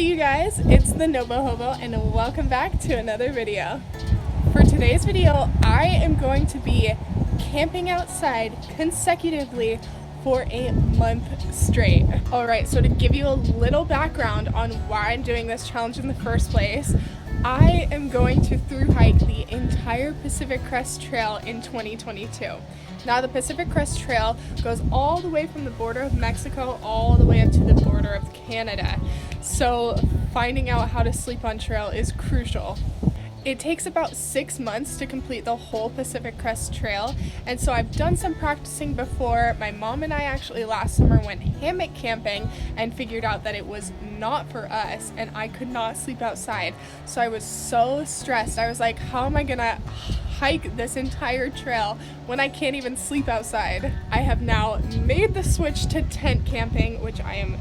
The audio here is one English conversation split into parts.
Hey you guys, it's the Nobo Hobo and welcome back to another video. For today's video, I am going to be camping outside consecutively for a month straight. Alright, so to give you a little background on why I'm doing this challenge in the first place, I am going to thru hike the entire Pacific Crest Trail in 2022. Now the Pacific Crest Trail goes all the way from the border of Mexico all the way up to the border of Canada. So finding out how to sleep on trail is crucial. It takes about 6 months to complete the whole Pacific Crest Trail, and so I've done some practicing before. My mom and I actually last summer went hammock camping and figured out that it was not for us and I could not sleep outside. So I was so stressed. I was like, how am I gonna hike this entire trail when I can't even sleep outside? I have now made the switch to tent camping, which I am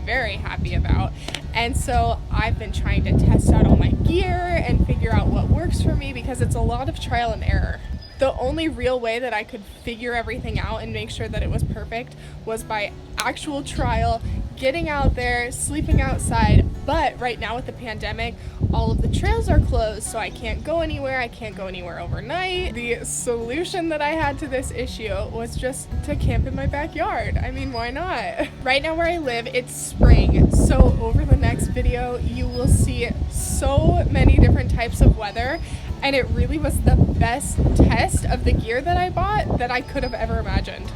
very happy about, and so I've been trying to test out all my gear and figure out what works for me because it's a lot of trial and error. The only real way that I could figure everything out and make sure that it was perfect was by actual trial, getting out there, sleeping outside. But right now with the pandemic, all of the trails are closed, so I can't go anywhere. I can't go anywhere overnight. The solution that I had to this issue was just to camp in my backyard. I mean, why not? Right now where I live, it's spring, so over the next video, you will see so many different types of weather, and it really was the best test of the gear that I bought that I could have ever imagined.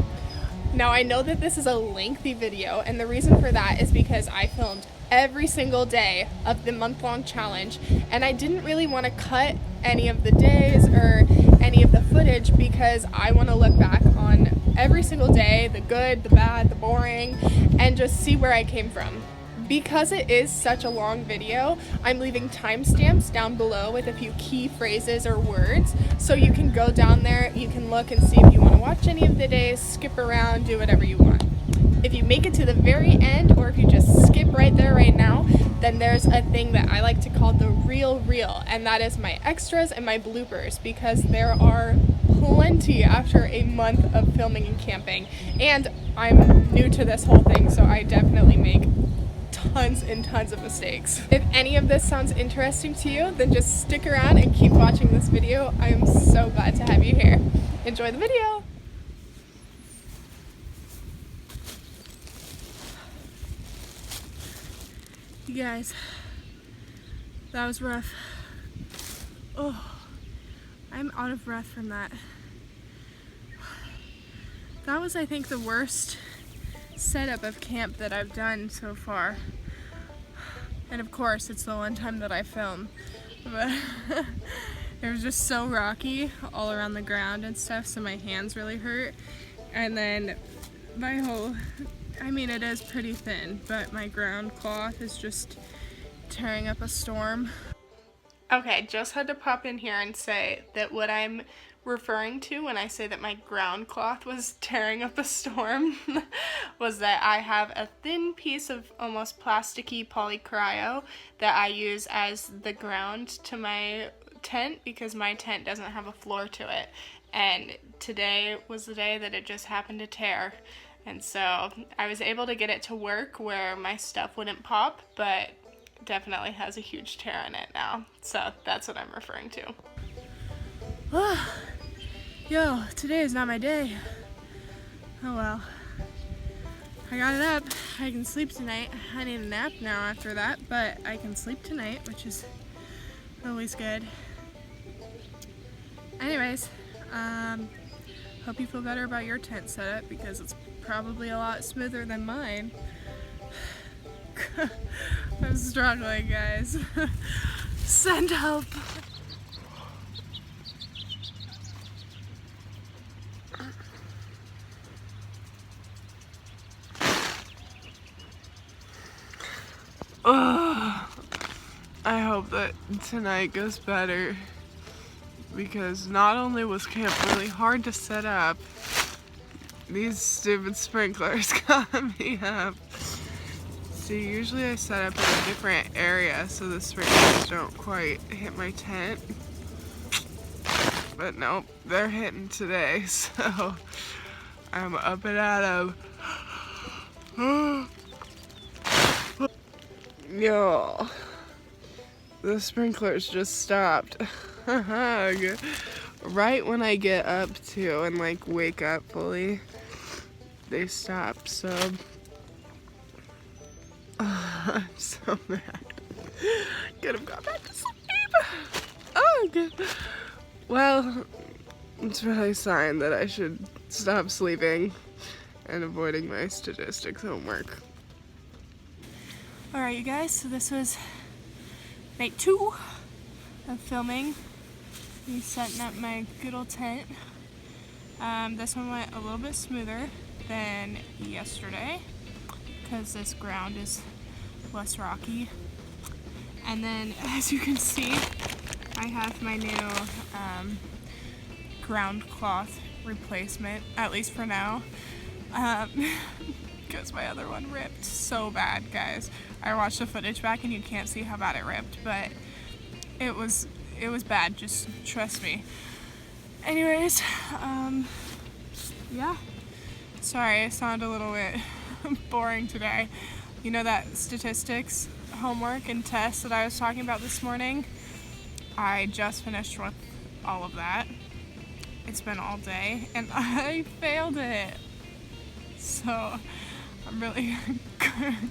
Now I know that this is a lengthy video, and the reason for that is because I filmed every single day of the month-long challenge, and I didn't really want to cut any of the days or any of the footage because I want to look back on every single day, the good, the bad, the boring, and just see where I came from. Because it is such a long video, I'm leaving timestamps down below with a few key phrases or words, so you can go down there, you can look and see if you want to watch any of the days, skip around, do whatever you want. If you make it to the very end, or if you just skip right there right now, then there's a thing that I like to call the real reel, and that is my extras and my bloopers, because there are plenty after a month of filming and camping, and I'm new to this whole thing, so I definitely make tons and tons of mistakes. If any of this sounds interesting to you, then just stick around and keep watching this video. I am so glad to have you here. Enjoy the video! You guys, that was rough. Oh, I'm out of breath from that. That was, I think, the worst setup of camp that I've done so far. And of course, it's the one time that I film. But it was just so rocky all around the ground and stuff, so my hands really hurt. And then my whole, I mean, it is pretty thin, but my ground cloth is just tearing up a storm. Okay, just had to pop in here and say that what I'm referring to when I say that my ground cloth was tearing up a storm was that I have a thin piece of almost plasticky polycryo that I use as the ground to my tent because my tent doesn't have a floor to it, and today was the day that it just happened to tear, and so I was able to get it to work where my stuff wouldn't pop, but definitely has a huge tear in it now, so that's what I'm referring to. Yo, today is not my day. Oh well. I got it up. I can sleep tonight. I need a nap now after that, but I can sleep tonight, which is always good. Anyways, hope you feel better about your tent setup because it's probably a lot smoother than mine. I'm struggling, guys. Send help. I hope that tonight goes better because not only was camp really hard to set up, these stupid sprinklers got me up. See, usually I set up in a different area so the sprinklers don't quite hit my tent, but nope, they're hitting today, so I'm up and at 'em. Yo, the sprinklers just stopped. Right when I get up to and like wake up fully, they stop. So I'm so mad. Could have gone back to sleep. Oh, good. Well, it's really a sign that I should stop sleeping and avoiding my statistics homework. Alright, you guys, so this was night 2 of filming. Me setting up my good old tent. This one went a little bit smoother than yesterday because this ground is less rocky. And then, as you can see, I have my new ground cloth replacement, at least for now, because my other one ripped so bad, guys. I watched the footage back and you can't see how bad it ripped, but it was bad, just trust me. Anyways, yeah, sorry I sound a little bit boring today. You know that statistics homework and test that I was talking about this morning? I just finished with all of that. It's been all day and I failed it. So I'm really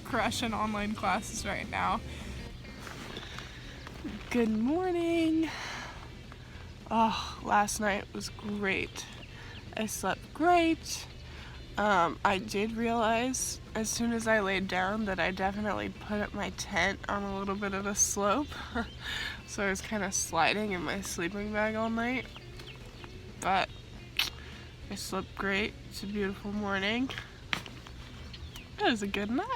crushing online classes right now. Good morning. Oh, last night was great. I slept great. I did realize as soon as I laid down that I definitely put up my tent on a little bit of a slope. So I was kind of sliding in my sleeping bag all night. But I slept great. It's a beautiful morning. It was a good night.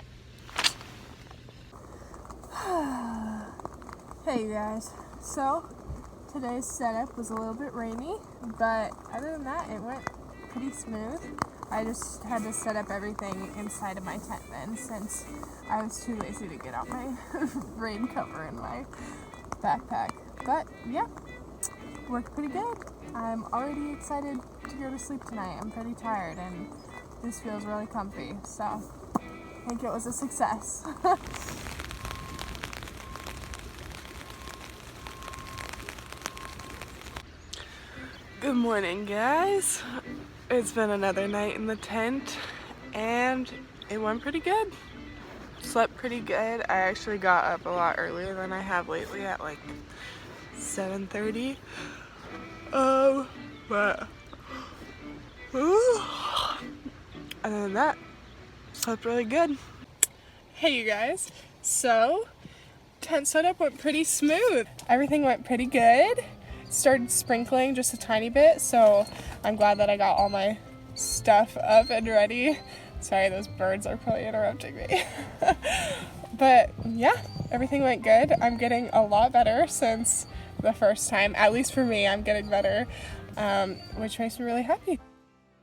Hey you guys, so today's setup was a little bit rainy, but other than that it went pretty smooth. I just had to set up everything inside of my tent then, since I was too lazy to get out my rain cover in my backpack. But yeah, worked pretty good. I'm already excited to go to sleep tonight. I'm pretty tired and this feels really comfy, so I think it was a success. Good morning, guys. It's been another night in the tent and it went pretty good. Slept pretty good. I actually got up a lot earlier than I have lately at like 7:30. But other than that, slept really good. Hey you guys, so tent setup went pretty smooth. Everything went pretty good. Started sprinkling just a tiny bit, so I'm glad that I got all my stuff up and ready. Sorry, those birds are probably interrupting me. But yeah, everything went good. I'm getting a lot better since the first time. At least for me, I'm getting better, which makes me really happy.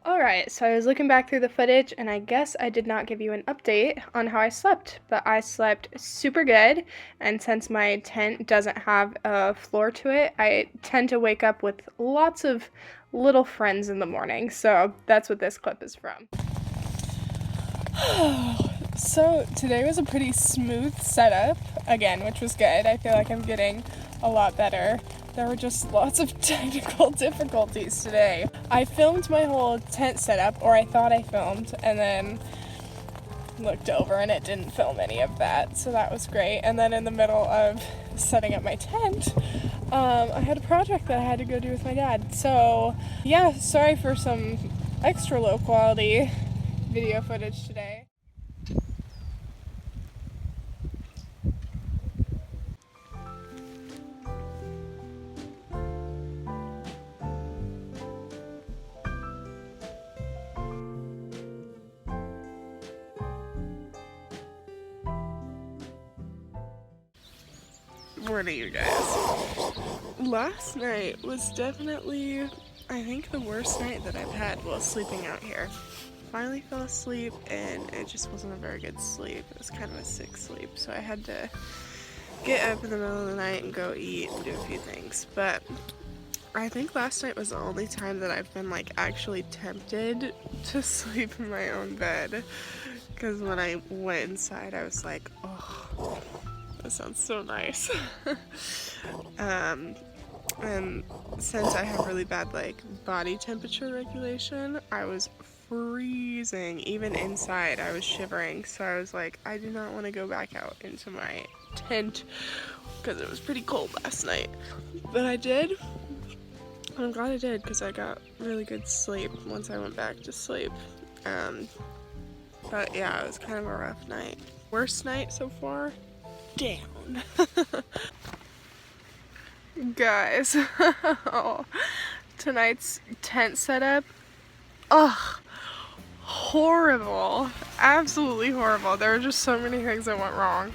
Alright, so I was looking back through the footage and I guess I did not give you an update on how I slept, but I slept super good, and since my tent doesn't have a floor to it, I tend to wake up with lots of little friends in the morning, so that's what this clip is from. So today was a pretty smooth setup, again, which was good. I feel like I'm getting a lot better. There were just lots of technical difficulties today. I filmed my whole tent setup, or I thought I filmed, and then looked over and it didn't film any of that, so that was great. And then in the middle of setting up my tent, I had a project that I had to go do with my dad. So yeah, sorry for some extra low quality video footage today. Morning, you guys. Last night was definitely, I think, the worst night that I've had while sleeping out here. Finally fell asleep and it just wasn't a very good sleep. It was kind of a sick sleep, so I had to get up in the middle of the night and go eat and do a few things. But I think last night was the only time that I've been like actually tempted to sleep in my own bed, because when I went inside I was like, oh, That sounds so nice. And since I have really bad like body temperature regulation, I was freezing. Even inside I was shivering, so I was like, I do not want to go back out into my tent because it was pretty cold last night. But I did. I'm glad I did because I got really good sleep once I went back to sleep. But yeah, it was kind of a rough night. Worst night so far? Down. Guys, oh, tonight's tent setup, ugh, horrible, absolutely horrible. There were just so many things that went wrong.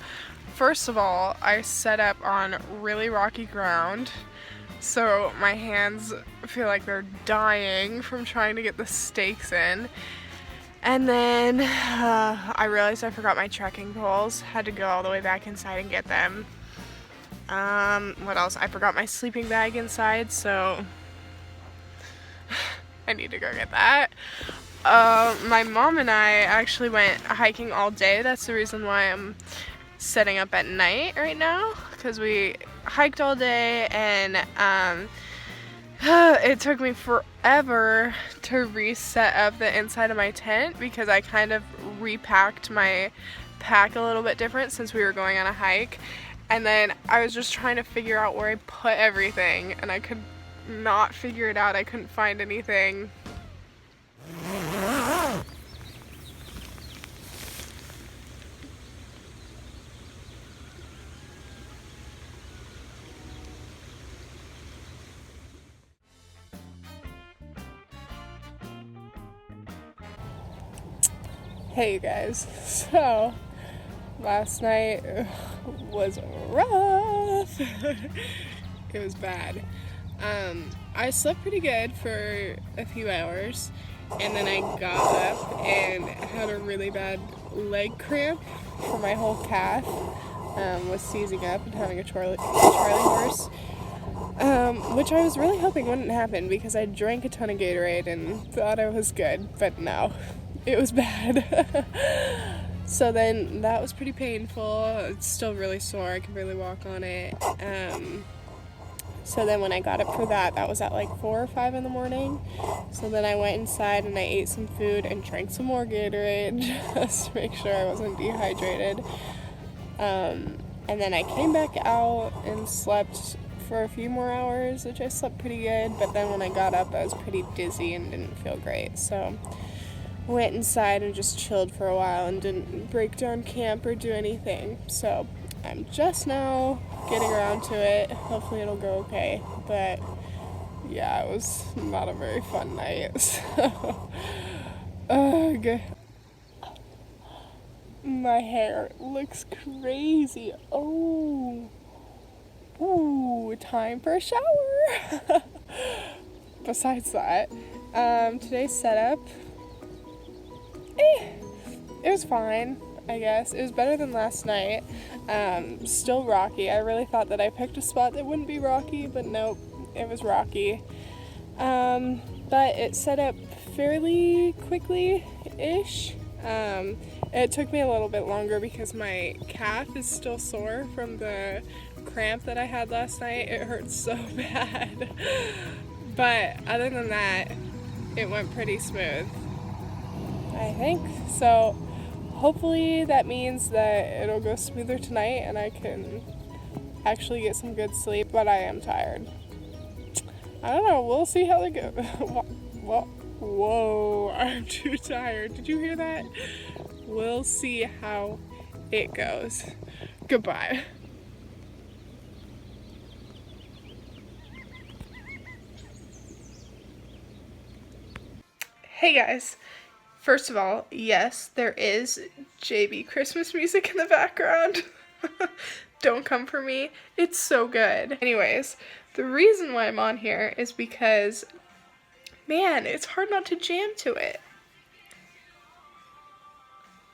First of all, I set up on really rocky ground, so my hands feel like they're dying from trying to get the stakes in. And then I realized I forgot my trekking poles, had to go all the way back inside and get them. What else? I forgot my sleeping bag inside, so I need to go get that. My mom and I actually went hiking all day. That's the reason why I'm setting up at night right now, because we hiked all day and it took me forever to reset up the inside of my tent because I kind of repacked my pack a little bit different since we were going on a hike. And then I was just trying to figure out where I put everything, and I could not figure it out. I couldn't find anything. Hey you guys, so last night was rough. It was bad. I slept pretty good for a few hours, and then I got up and had a really bad leg cramp for my whole calf. Was seizing up and having a Charlie horse, which I was really hoping wouldn't happen because I drank a ton of Gatorade and thought I was good, but no, it was bad. So then that was pretty painful. It's still really sore. I can barely walk on it. So then when I got up for that was at like 4 or 5 in the morning. So then I went inside and I ate some food and drank some more Gatorade just to make sure I wasn't dehydrated. And then I came back out and slept for a few more hours, which I slept pretty good. But then when I got up, I was pretty dizzy and didn't feel great. So went inside and just chilled for a while and didn't break down camp or do anything. So I'm just now getting around to it. Hopefully it'll go okay. But yeah, it was not a very fun night. So, ugh. My hair looks crazy. Oh. Ooh, time for a shower. Besides that, today's setup, it was fine, I guess. It was better than last night. Still rocky. I really thought that I picked a spot that wouldn't be rocky, but nope, it was rocky. But it set up fairly quickly-ish. It took me a little bit longer because my calf is still sore from the cramp that I had last night. It hurts so bad. But other than that, it went pretty smooth, I think. So hopefully that means that it'll go smoother tonight and I can actually get some good sleep, but I am tired. I don't know, we'll see how it goes. Whoa, I'm too tired. Did you hear that? We'll see how it goes. Goodbye. Hey guys. First of all, yes, there is JB Christmas music in the background. Don't come for me. It's so good. Anyways, the reason why I'm on here is because, man, it's hard not to jam to it.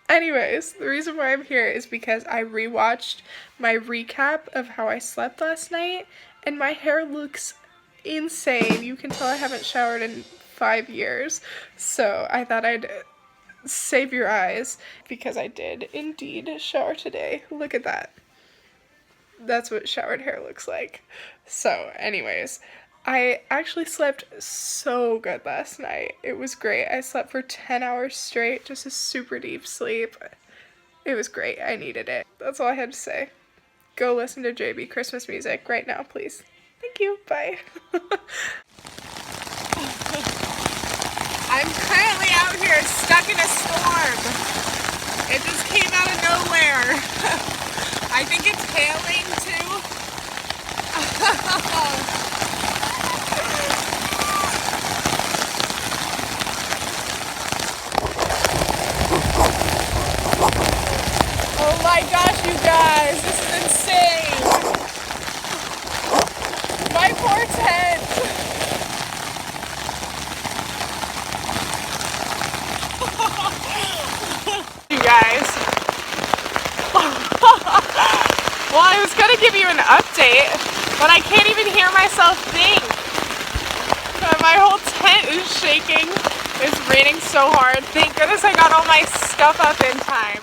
Anyways, the reason why I'm here is because I rewatched my recap of how I slept last night, and my hair looks insane. You can tell I haven't showered in 5 years, so I thought I'd save your eyes because I did indeed shower today. Look at that. that's what showered hair looks like. So anyways, I actually slept so good last night. It was great. I slept for 10 hours straight, just a super deep sleep. It was great. I needed it. That's all I had to say. Go listen to JB Christmas music right now, please. Thank you. Bye. I'm currently out here stuck in a storm. It just came out of nowhere. I think it's hailing too. Oh my gosh, you guys, this is insane. My poor tent. You guys. Well, I was gonna give you an update, but I can't even hear myself think. My whole tent is shaking. It's raining so hard. Thank goodness I got all my stuff up in time.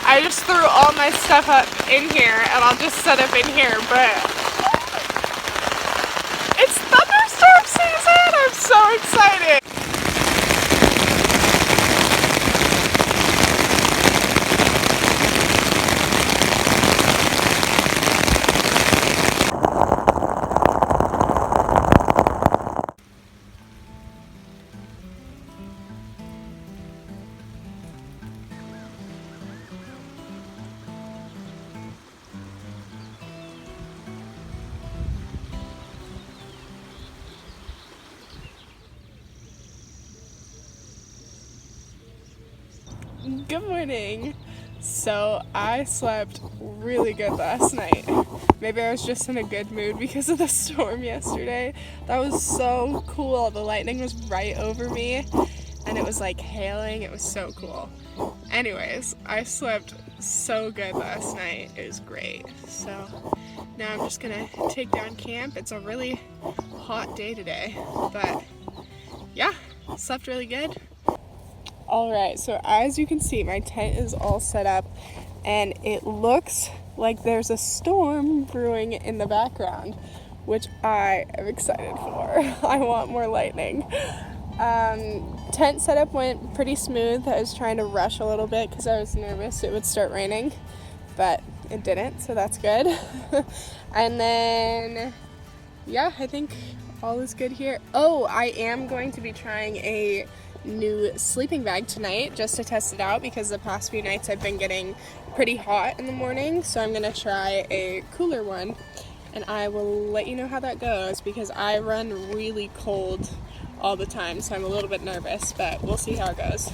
I just threw all my stuff up in here and I'll just set up in here, but it's thunderstorm season! I'm so excited! Good morning. So I slept really good last night. Maybe I was just in a good mood because of the storm yesterday. That was so cool. The lightning was right over me and it was like hailing. It was so cool. Anyways, I slept so good last night. It was great. So now I'm just gonna take down camp. It's a really hot day today, but yeah, slept really good. Alright, so as you can see, my tent is all set up and it looks like there's a storm brewing in the background, which I am excited for. I want more lightning. Tent setup went pretty smooth. I was trying to rush a little bit because I was nervous it would start raining, but it didn't, so that's good. And then, yeah, I think all is good here. Oh, I am going to be trying a new sleeping bag tonight just to test it out because the past few nights I've been getting pretty hot in the morning, so I'm gonna try a cooler one and I will let you know how that goes because I run really cold all the time, so I'm a little bit nervous, but we'll see how it goes.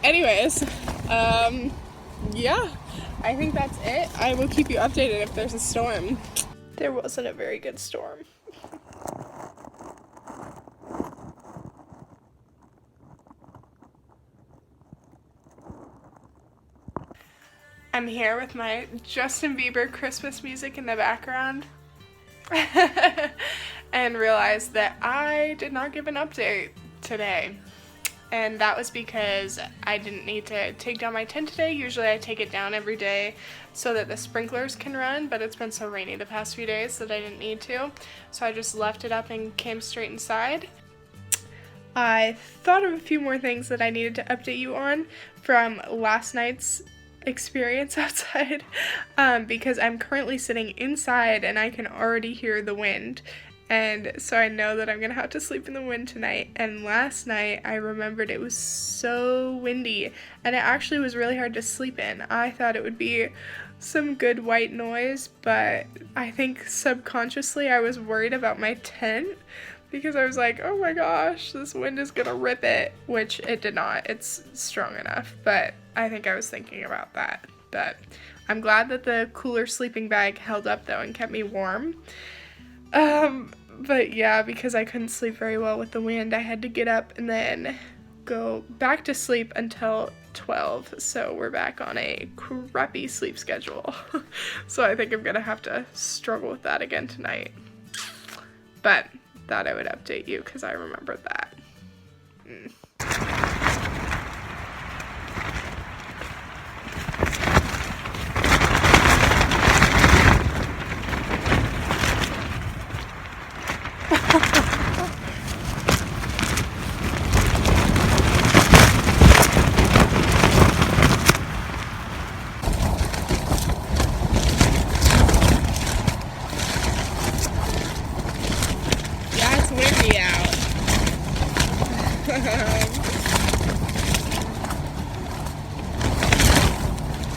Anyways, yeah, I think that's it. I will keep you updated if there's a storm. There wasn't a very good storm. I'm here with my Justin Bieber Christmas music in the background and realized that I did not give an update today. And that was because I didn't need to take down my tent today. Usually I take it down every day so that the sprinklers can run, but it's been so rainy the past few days that I didn't need to. So I just left it up and came straight inside. I thought of a few more things that I needed to update you on from last night's experience outside because I'm currently sitting inside and I can already hear the wind, and so I know that I'm gonna have to sleep in the wind tonight. And last night I remembered it was so windy and it actually was really hard to sleep in. I thought it would be some good white noise, but I think subconsciously I was worried about my tent because I was like, oh my gosh, this wind is gonna rip it, which it did not. It's strong enough, but I think I was thinking about that. But I'm glad that the cooler sleeping bag held up though and kept me warm. But yeah, because I couldn't sleep very well with the wind, I had to get up and then go back to sleep until 12, so we're back on a crappy sleep schedule. So I think I'm gonna have to struggle with that again tonight. But thought I would update you because I remembered that. Yeah, it's windy out.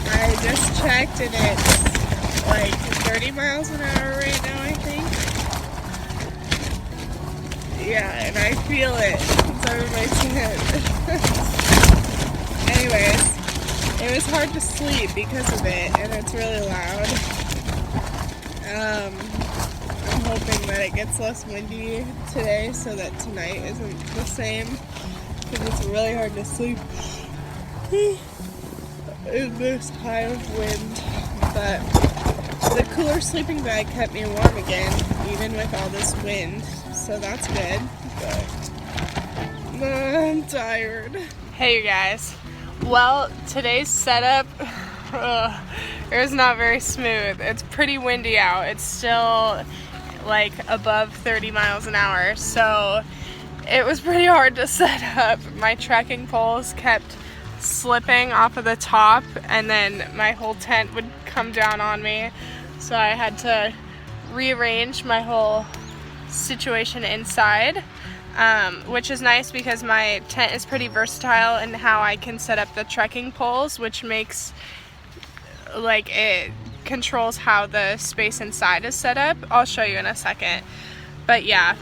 I just checked and it's like 30 miles an hour right now, I think. Yeah, and I feel it. It's over my chin. Anyways, it was hard to sleep because of it, and it's really loud. I'm hoping that it gets less windy today so that tonight isn't the same, because it's really hard to sleep in this high of wind. But the cooler sleeping bag kept me warm again, even with all this wind, so that's good. But I'm tired. Hey you guys. Well, today's setup it was not very smooth. It's pretty windy out. It's still like above 30 miles an hour, so it was pretty hard to set up. My trekking poles kept slipping off of the top, and then my whole tent would come down on me, so I had to rearrange my whole situation inside, which is nice because my tent is pretty versatile in how I can set up the trekking poles, which makes like it controls how the space inside is set up. I'll show you in a second. But yeah,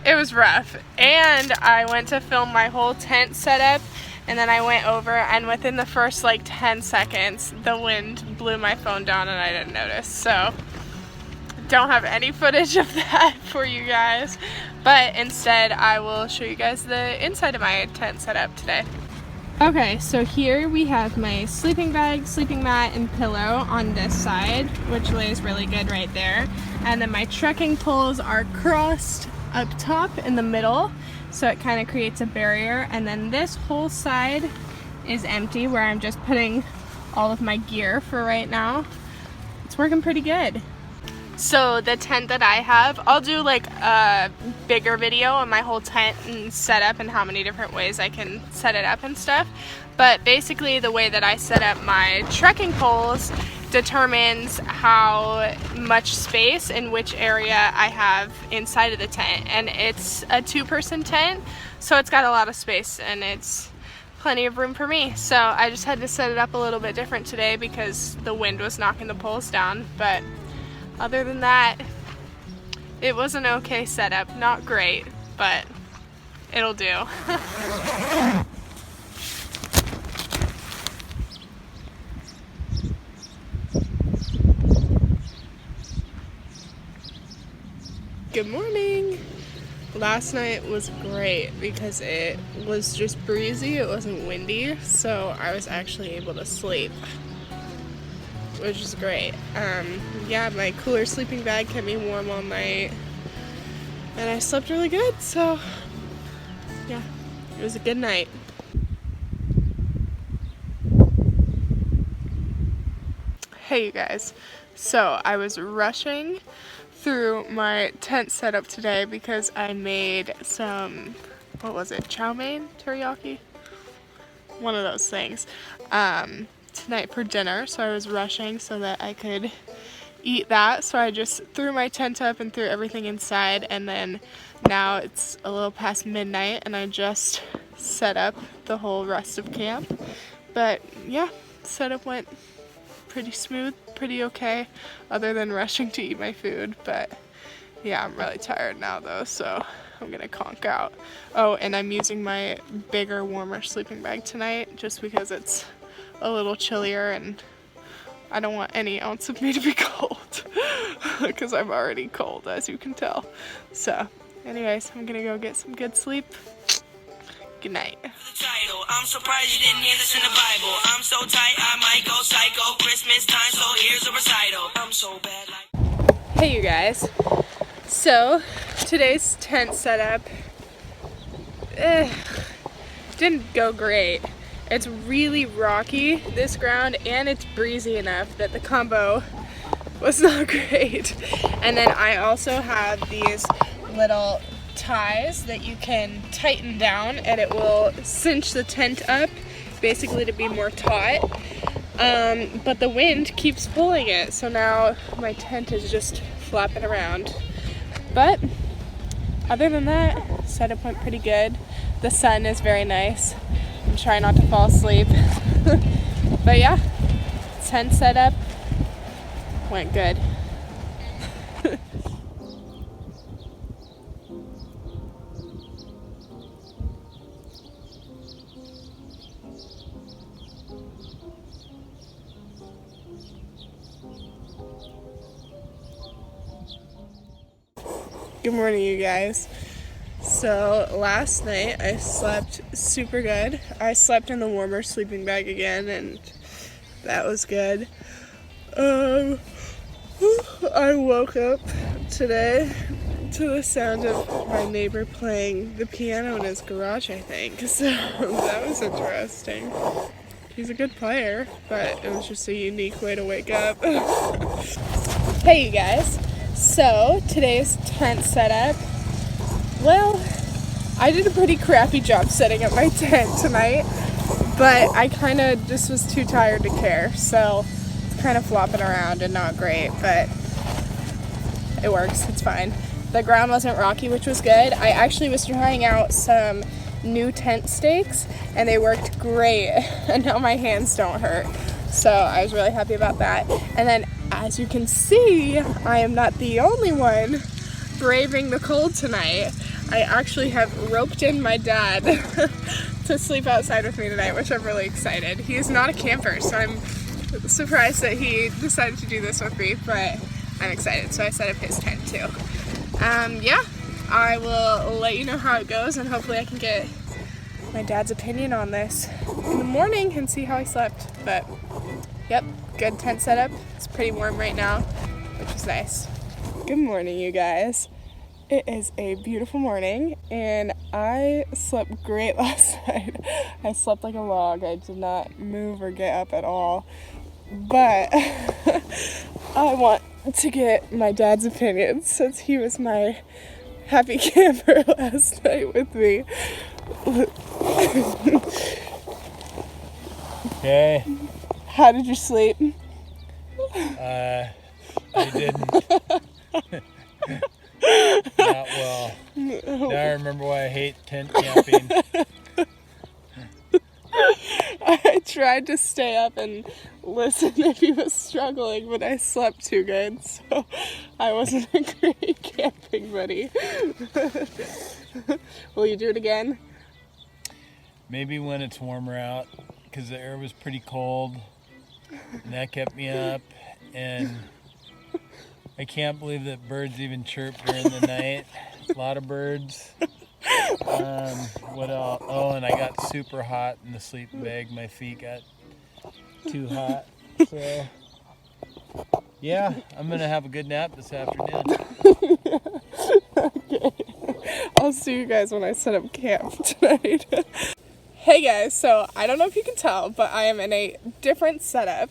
it was rough. And I went to film my whole tent setup, and then I went over, and within the first like 10 seconds the wind blew my phone down and I didn't notice. So don't have any footage of that for you guys, but instead I will show you guys the inside of my tent setup today. Okay, so here we have my sleeping bag, sleeping mat, and pillow on this side, which lays really good right there. And then my trekking poles are crossed up top in the middle, so it kind of creates a barrier. And then this whole side is empty, where I'm just putting all of my gear for right now. It's working pretty good. So the tent that I have, I'll do like a bigger video on my whole tent and setup and how many different ways I can set it up and stuff. But basically the way that I set up my trekking poles determines how much space in which area I have inside of the tent. And it's a 2-person tent, so it's got a lot of space and it's plenty of room for me. So I just had to set it up a little bit different today because the wind was knocking the poles down. But other than that, it was an okay setup. Not great, but it'll do. Good morning. Last night was great because it was just breezy, it wasn't windy, so I was actually able to sleep, which is great. Yeah, my cooler sleeping bag kept me warm all night, and I slept really good, so yeah, it was a good night. Hey you guys, so I was rushing through my tent setup today because I made some, what was it, chow mein teriyaki? One of those things. Tonight for dinner, so I was rushing so that I could eat that. So I just threw my tent up and threw everything inside, and then now it's a little past midnight and I just set up the whole rest of camp. But yeah, setup went pretty smooth, pretty okay, other than rushing to eat my food. But yeah, I'm really tired now though, so I'm gonna conk out. Oh, and I'm using my bigger, warmer sleeping bag tonight just because it's a little chillier and I don't want any ounce of me to be cold because I'm already cold, as you can tell. So anyways, I'm gonna go get some good sleep, Good night. I'm surprised you didn't hear this in the Bible. I'm so tight, I might go psycho. Christmas time, so here's a recital. I'm so bad like... Hey you guys. So, today's tent setup didn't go great. It's really rocky, this ground, and it's breezy enough that the combo was not great. And then I also have these little ties that you can tighten down and it will cinch the tent up, basically to be more taut. But the wind keeps pulling it, so now my tent is just flapping around. But other than that, setup went pretty good. The sun is very nice. I'm trying not to fall asleep. But yeah, tent setup went good. Good morning, you guys. So last night I slept super good. I slept in the warmer sleeping bag again, and that was good. I woke up today to the sound of my neighbor playing the piano in his garage, I think. So that was interesting. He's a good player, but it was just a unique way to wake up. Hey, you guys. So, today's tent setup, well, I did a pretty crappy job setting up my tent tonight, but I kind of just was too tired to care, so it's kind of flopping around and not great, but it works, it's fine. The ground wasn't rocky, which was good. I actually was trying out some new tent stakes, and they worked great, and now my hands don't hurt, so I was really happy about that. And then, as you can see, I am not the only one braving the cold tonight. I actually have roped in my dad to sleep outside with me tonight, which I'm really excited. He is not a camper, so I'm surprised that he decided to do this with me, but I'm excited, so I set up his tent too. Yeah, I will let you know how it goes, and hopefully I can get my dad's opinion on this in the morning and see how he slept. But yep, good tent setup. It's pretty warm right now, which is nice. Good morning, you guys. It is a beautiful morning, and I slept great last night. I slept like a log. I did not move or get up at all. But I want to get my dad's opinion since he was my happy camper last night with me. Okay. How did you sleep? I didn't. Not well. Now I remember why I hate tent camping. I tried to stay up and listen if he was struggling, but I slept too good, so I wasn't a great camping buddy. Will you do it again? Maybe when it's warmer out, because the air was pretty cold, and that kept me up, and I can't believe that birds even chirp during the night. A lot of birds. What else? Oh, and I got super hot in the sleeping bag. My feet got too hot. So, yeah, I'm going to have a good nap this afternoon. Okay. I'll see you guys when I set up camp tonight. Hey guys, so I don't know if you can tell, but I am in a different setup.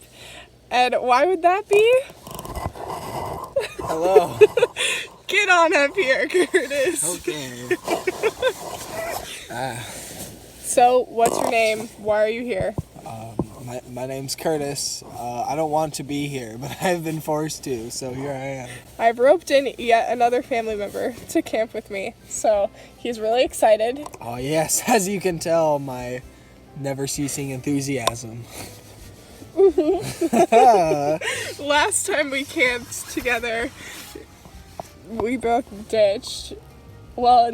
And why would that be? Hello. Get on up here, Curtis. Okay. So, what's your name? Why are you here? My name's Curtis. I don't want to be here, but I've been forced to, so here I am. I've roped in yet another family member to camp with me, so he's really excited. Oh yes, as you can tell, my never-ceasing enthusiasm. Last time we camped together, we both ditched. Well,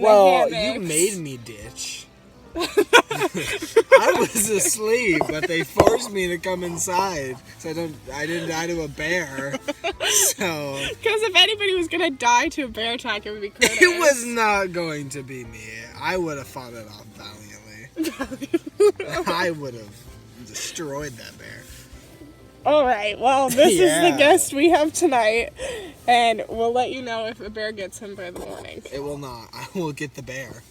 you made me ditch. I was asleep, but they forced me to come inside, so I didn't die to a bear. So, because if anybody was gonna die to a bear attack, it would be Curtis. it was not going to be me. I would have fought it off valiantly. I would have destroyed that bear. All right, well, this is Yeah. the guest we have tonight, and we'll let you know if a bear gets him by the morning. It will not. I will get the bear.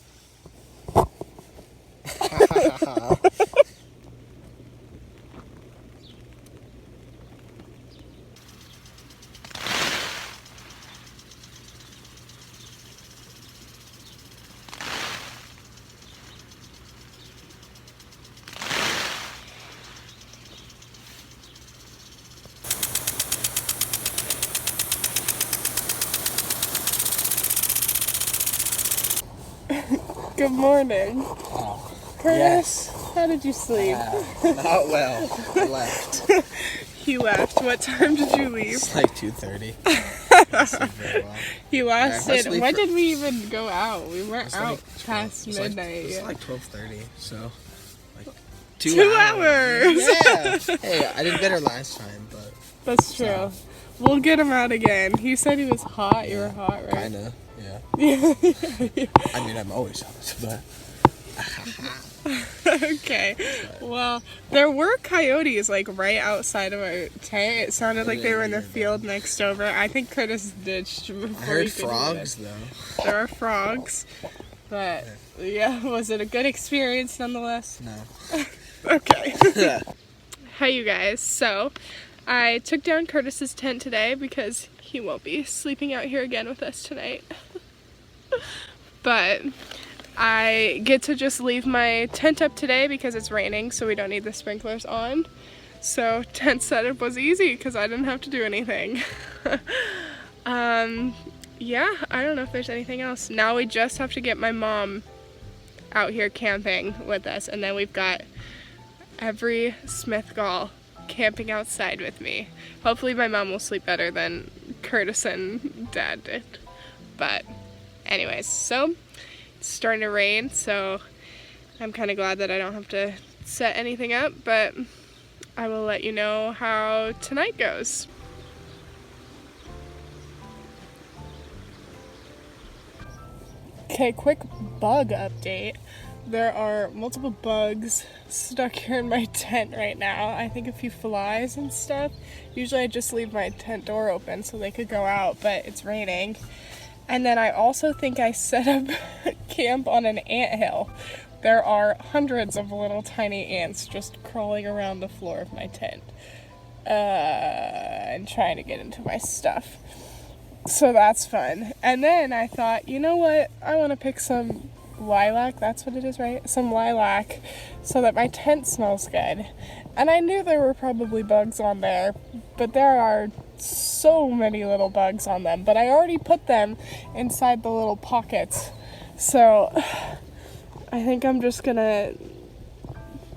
Good morning. Curtis, yes. how did you sleep? Not well. I left. He left. What time did you leave? It's like 2:30. I sleep very well. He lasted. sleep When for- did we even go out? We went It's out like past It's midnight. It's like 12:30, so like 2 hours. Yeah. Hey, I did better last time, but That's true. We'll get him out again. He said he was hot. You were hot, right? kinda, yeah. Yeah. I mean, I'm always hot, but Okay. Well, there were coyotes like right outside of our tent. It sounded like they were in the field next over. I think Curtis ditched before I heard he could hear frogs it. though. There are frogs, but yeah, was it a good experience nonetheless? No. Okay. Hi, you guys. So, I took down Curtis's tent today because he won't be sleeping out here again with us tonight. But I get to just leave my tent up today because it's raining, so we don't need the sprinklers on. So tent setup was easy because I didn't have to do anything. Yeah, I don't know if there's anything else. Now we just have to get my mom out here camping with us, and then we've got every Smithgall camping outside with me. Hopefully my mom will sleep better than Curtis and Dad did. But anyways, so it's starting to rain, so I'm kind of glad that I don't have to set anything up, but I will let you know how tonight goes. Okay, quick bug update. There are multiple bugs stuck here in my tent right now. I think a few flies and stuff. Usually I just leave my tent door open so they could go out, but it's raining. And then I also think I set up camp on an anthill. There are hundreds of little tiny ants just crawling around the floor of my tent and trying to get into my stuff. So that's fun. And then I thought, you know what? I want to pick some lilac, that's what it is, right? Some lilac so that my tent smells good. And I knew there were probably bugs on there, but there are so many little bugs on them. But I already put them inside the little pockets. So I think I'm just gonna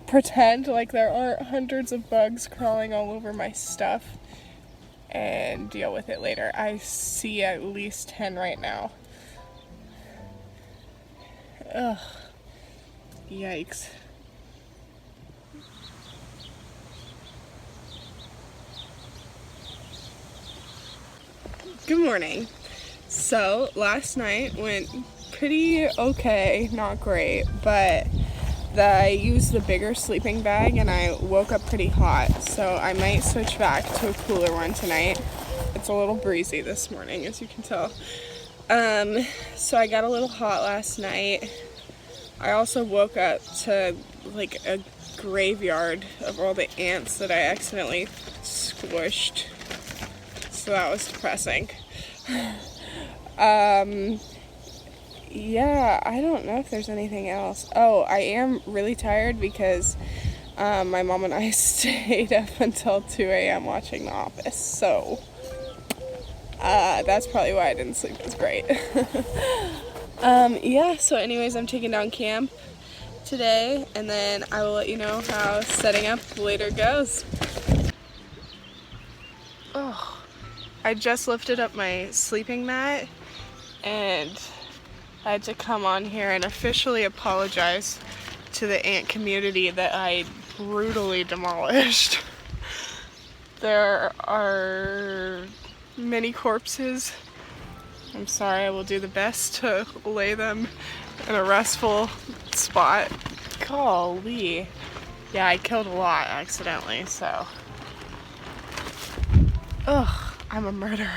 pretend like there aren't hundreds of bugs crawling all over my stuff and deal with it later. I see at least 10 right now. Ugh. Yikes. Good morning. So, last night went pretty okay, not great, but I used the bigger sleeping bag and I woke up pretty hot, so I might switch back to a cooler one tonight. It's a little breezy this morning, as you can tell. So I got a little hot last night. I also woke up to like a graveyard of all the ants that I accidentally squished. So that was depressing. Yeah, I don't know if there's anything else. Oh, I am really tired because my mom and I stayed up until 2 a.m. watching The Office. So that's probably why I didn't sleep as great. Yeah, so anyways, I'm taking down camp today, and then I will let you know how setting up later goes. Oh, I just lifted up my sleeping mat, and I had to come on here and officially apologize to the ant community that I brutally demolished. There are many corpses. I'm sorry, I will do the best to lay them in a restful spot Golly. Yeah, I killed a lot accidentally, so. Ugh, I'm a murderer.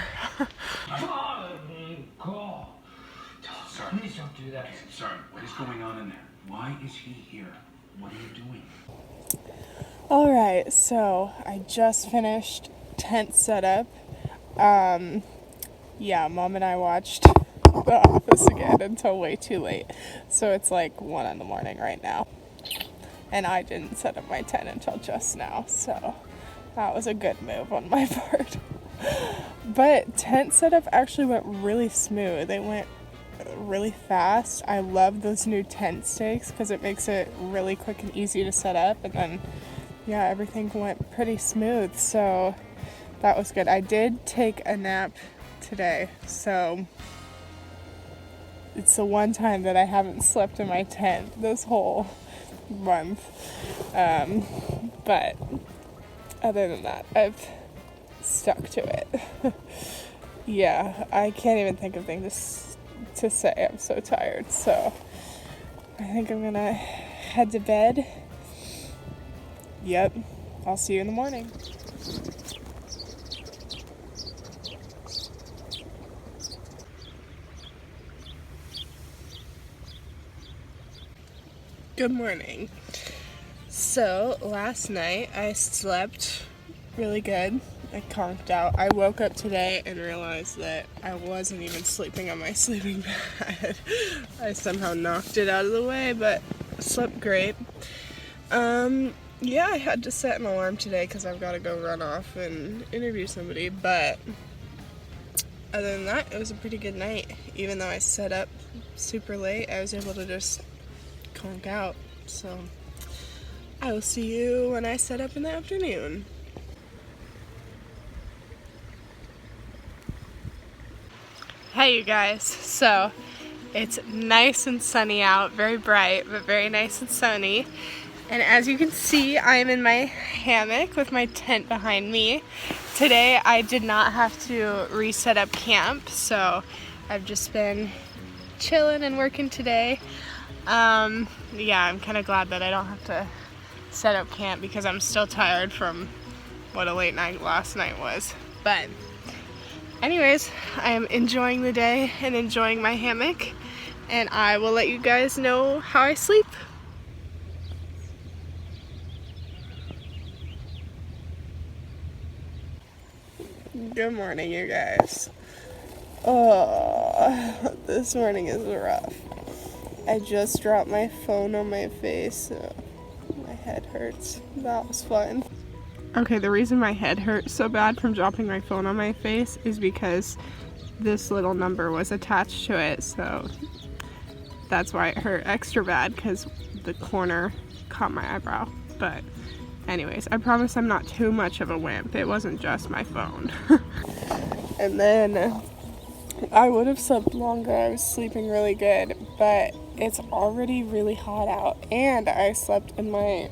Sir, please don't do that. Sir, what is going on in there? Why is he here? What are you doing? Alright, so I just finished tent setup. Yeah, Mom and I watched The Office again until way too late. So it's like 1 in the morning right now. And I didn't set up my tent until just now, so that was a good move on my part. But tent setup actually went really smooth. It went really fast. I love those new tent stakes because it makes it really quick and easy to set up, and then yeah, everything went pretty smooth, so that was good. I did take a nap today, so it's the one time that I haven't slept in my tent this whole month. But other than that, I've stuck to it. Yeah, I can't even think of things to say. I'm so tired, so I think I'm gonna head to bed. Yep, I'll see you in the morning. Good morning. So last night I slept really good. I conked out. I woke up today and realized that I wasn't even sleeping on my sleeping bag. I somehow knocked it out of the way, but slept great. Yeah, I had to set an alarm today because I've got to go run off and interview somebody, but other than that, it was a pretty good night. Even though I set up super late, I was able to just conk out. So I will see you when I set up in the afternoon. Hey you guys, so it's nice and sunny out, very bright, but very nice and sunny. And as you can see, I am in my hammock with my tent behind me. Today I did not have to reset up camp, so I've just been chilling and working today. Yeah, I'm kind of glad that I don't have to set up camp because I'm still tired from what a late night last night was. But anyways, I am enjoying the day and enjoying my hammock, and I will let you guys know how I sleep. Good morning, you guys. Oh, this morning is rough. I just dropped my phone on my face, so my head hurts. That was fun. Okay, the reason my head hurts so bad from dropping my phone on my face is because this little number was attached to it, so that's why it hurt extra bad, because the corner caught my eyebrow. But anyways, I promise I'm not too much of a wimp. It wasn't just my phone. And then I would have slept longer. I was sleeping really good, but it's already really hot out, and I slept in my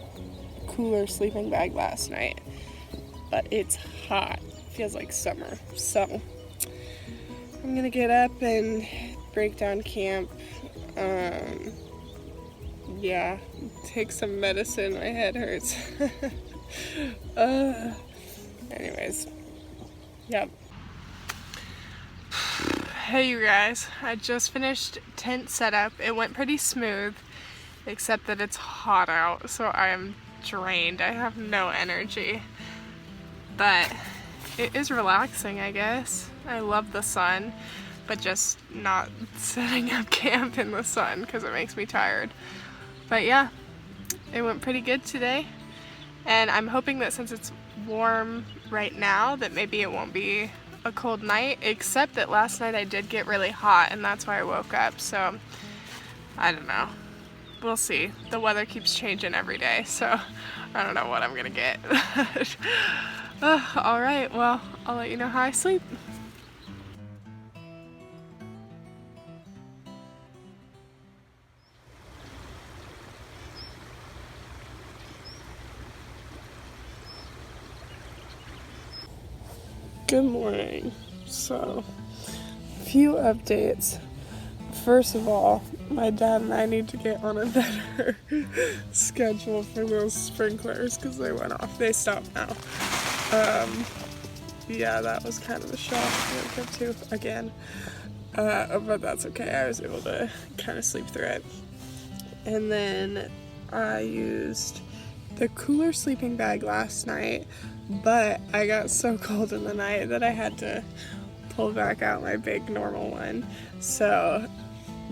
cooler sleeping bag last night, but it's hot. Feels like summer. So I'm gonna get up and break down camp. Yeah, take some medicine. My head hurts. Anyways, yep. Hey you guys, I just finished tent setup. It went pretty smooth, except that it's hot out, so I am drained. I have no energy, but it is relaxing, I guess. I love the sun, but just not setting up camp in the sun because it makes me tired. But yeah, it went pretty good today, and I'm hoping that since it's warm right now that maybe it won't be a cold night, except that last night I did get really hot, and that's why I woke up, so I don't know. We'll see. The weather keeps changing every day, so I don't know what I'm gonna get. Alright, well, I'll let you know how I sleep. Good morning. So, a few updates. First of all, My dad and I need to get on a better schedule for those sprinklers because they went off. They stopped now. Yeah, that was kind of a shock to wake up to again. But that's okay. I was able to kind of sleep through it. And then I used the cooler sleeping bag last night, but I got so cold in the night that I had to pull back out my big normal one. So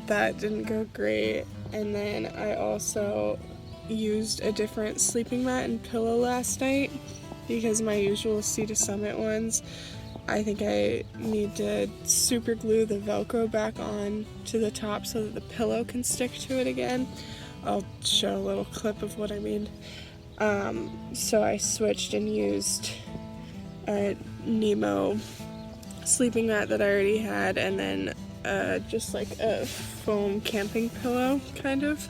that didn't go great. And then I also used a different sleeping mat and pillow last night because my usual Sea to Summit ones, I think I need to super glue the Velcro back on to the top so that the pillow can stick to it again. I'll show a little clip of what I mean. So I switched and used a Nemo sleeping mat that I already had, and then just like a foam camping pillow, kind of.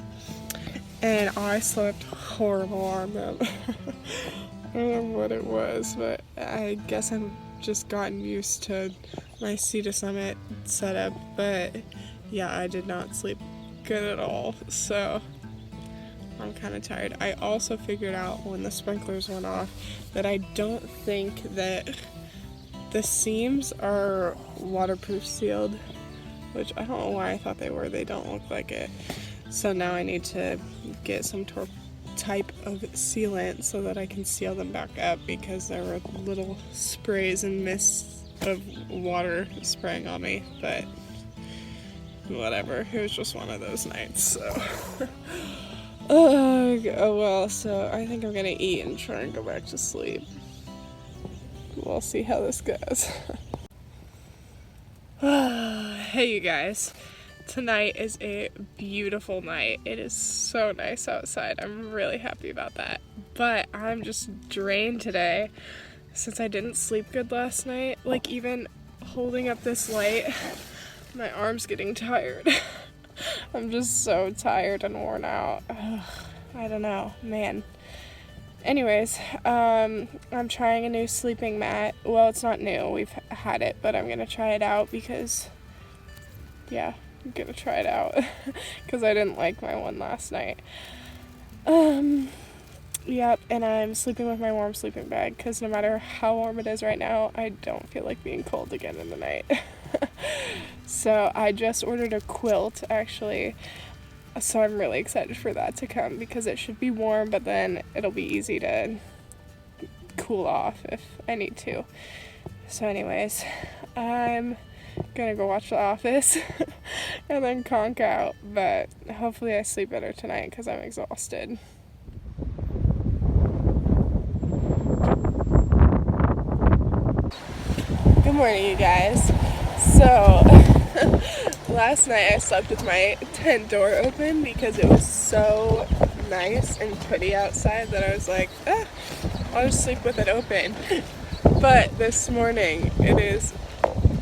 And I slept horrible on them. I don't know what it was, but I guess I'm just gotten used to my Sea to Summit setup. But yeah, I did not sleep good at all, so I'm kind of tired. I also figured out when the sprinklers went off that I don't think that the seams are waterproof sealed, which I don't know why I thought they were. They don't look like it. So now I need to get some type of sealant so that I can seal them back up, because there were little sprays and mists of water spraying on me, but whatever. It was just one of those nights, so. Oh well, so I think I'm gonna eat and try and go back to sleep. We'll see how this goes. Hey you guys, tonight is a beautiful night. It is so nice outside. I'm really happy about that. But I'm just drained today since I didn't sleep good last night. Like, even holding up this light, my arm's getting tired. I'm just so tired and worn out. Ugh, I don't know, man. Anyways, I'm trying a new sleeping mat. Well, it's not new, we've had it, but I'm gonna try it out because, yeah, I'm gonna try it out because I didn't like my one last night. Yep, and I'm sleeping with my warm sleeping bag because no matter how warm it is right now, I don't feel like being cold again in the night. So I just ordered a quilt, actually. So I'm really excited for that to come because it should be warm, but then it'll be easy to cool off if I need to. So anyways, I'm gonna go watch The Office and then conk out, but hopefully I sleep better tonight because I'm exhausted. Good morning, you guys. So last night I slept with my tent door open because it was so nice and pretty outside that I was like, I'll just sleep with it open. But this morning it is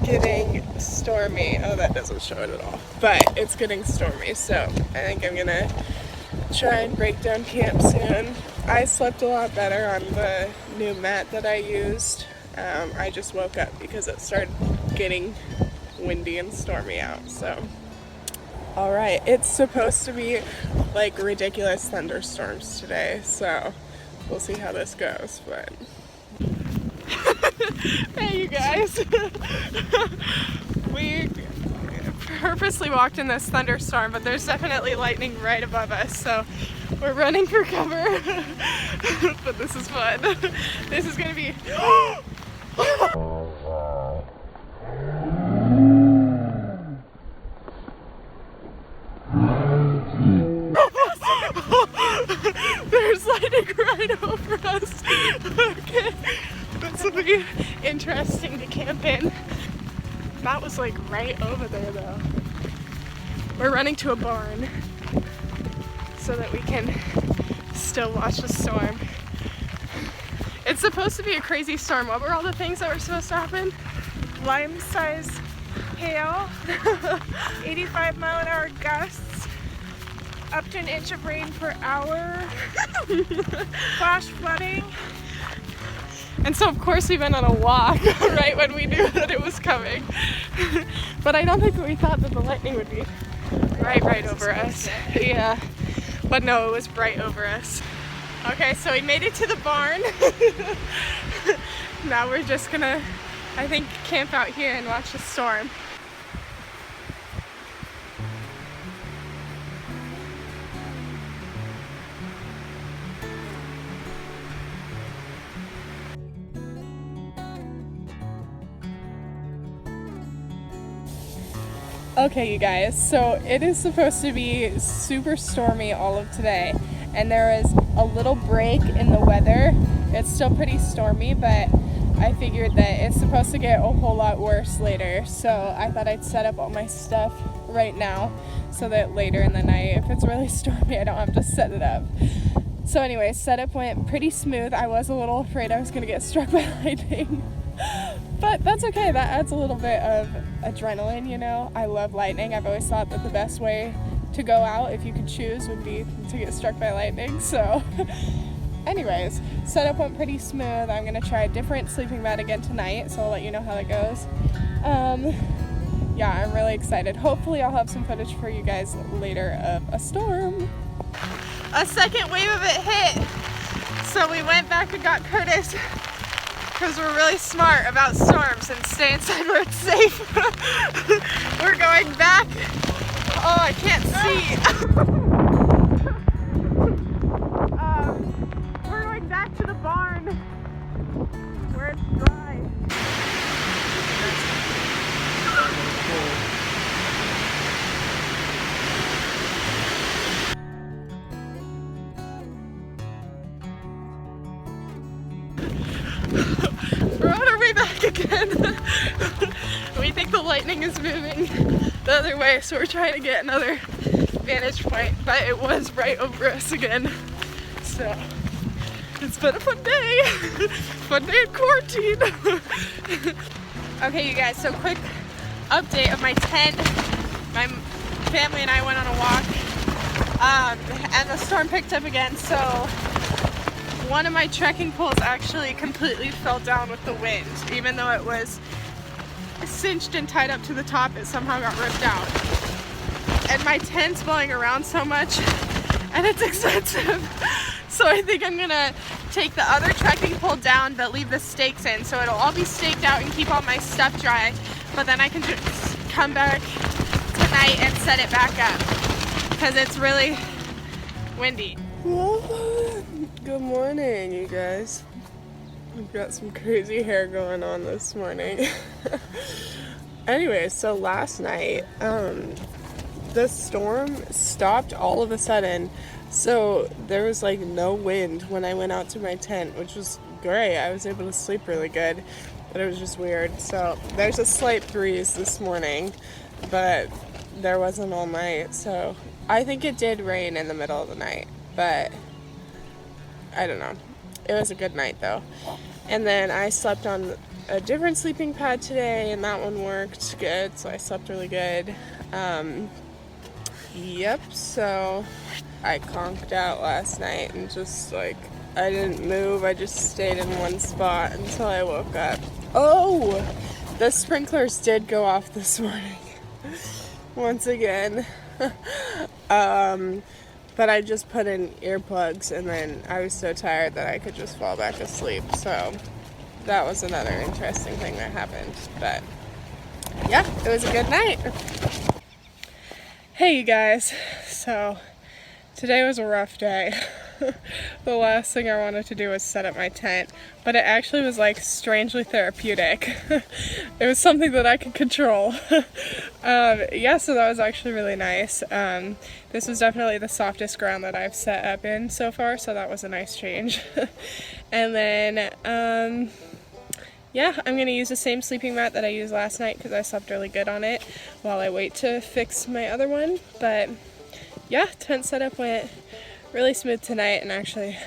getting stormy. Oh, that doesn't show it at all. But it's getting stormy, so I think I'm gonna try and break down camp soon. I slept a lot better on the new mat that I used. I just woke up because it started getting windy and stormy out, so. Alright, it's supposed to be like ridiculous thunderstorms today, so we'll see how this goes, but. Hey you guys! We purposely walked in this thunderstorm, but there's definitely lightning right above us, so we're running for cover. But this is fun. This is gonna be. There's lightning right over us. Okay, this will be interesting to camp in. That was like right over there though. We're running to a barn so that we can still watch the storm. It's supposed to be a crazy storm. What were all the things that were supposed to happen? Lime-size hail, 85-mile-an-hour gusts, up to an inch of rain per hour, flash flooding. And so of course we went on a walk right when we knew that it was coming. But I don't think that we thought that the lightning would be right over us. Yeah, but no, it was right over us. Okay, so we made it to the barn. Now we're just gonna, I think, camp out here and watch the storm. Okay, you guys, so it is supposed to be super stormy all of today, and there is a little break in the weather. It's still pretty stormy, but I figured that it's supposed to get a whole lot worse later, so I thought I'd set up all my stuff right now so that later in the night, if it's really stormy, I don't have to set it up. So anyway, setup went pretty smooth. I was a little afraid I was going to get struck by lightning. But that's okay, that adds a little bit of adrenaline, you know. I love lightning. I've always thought that the best way to go out, if you could choose, would be to get struck by lightning. So anyways, setup went pretty smooth. I'm gonna try a different sleeping mat again tonight, so I'll let you know how that goes. Yeah, I'm really excited. Hopefully I'll have some footage for you guys later of a storm. A second wave of it hit, so we went back and got Curtis, because we're really smart about storms and stay inside where it's safe. We're going back. Oh, I can't see. We're going back to the barn where it's dry. We're on our way back again. We think the lightning is moving the other way, so we're trying to get another vantage point, but it was right over us again. So it's been a fun day. Fun day in quarantine. Okay, you guys, so quick update of my tent. My family and I went on a walk, and the storm picked up again, so one of my trekking poles actually completely fell down with the wind. Even though it was cinched and tied up to the top, it somehow got ripped out. And my tent's blowing around so much, and it's expensive. So I think I'm gonna take the other trekking pole down but leave the stakes in, so it'll all be staked out and keep all my stuff dry, but then I can just come back tonight and set it back up, because it's really windy. Good morning, you guys. I've got some crazy hair going on this morning. Anyway, so last night, the storm stopped all of a sudden. So there was like no wind when I went out to my tent, which was great. I was able to sleep really good, but it was just weird. So there's a slight breeze this morning, but there wasn't all night. So I think it did rain in the middle of the night, but I don't know. It was a good night though. And then I slept on a different sleeping pad today, and that one worked good, so I slept really good. Yep, so I conked out last night and just like, I didn't move, I just stayed in one spot until I woke up. Oh, the sprinklers did go off this morning. Once again. But I just put in earplugs, and then I was so tired that I could just fall back asleep. So that was another interesting thing that happened. But yeah, it was a good night. Hey you guys, so today was a rough day. The last thing I wanted to do was set up my tent, but it actually was like strangely therapeutic. It was something that I could control. Yeah, so that was actually really nice. This was definitely the softest ground that I've set up in so far, so that was a nice change. And then, yeah, I'm going to use the same sleeping mat that I used last night because I slept really good on it while I wait to fix my other one. But yeah, tent setup went really smooth tonight and actually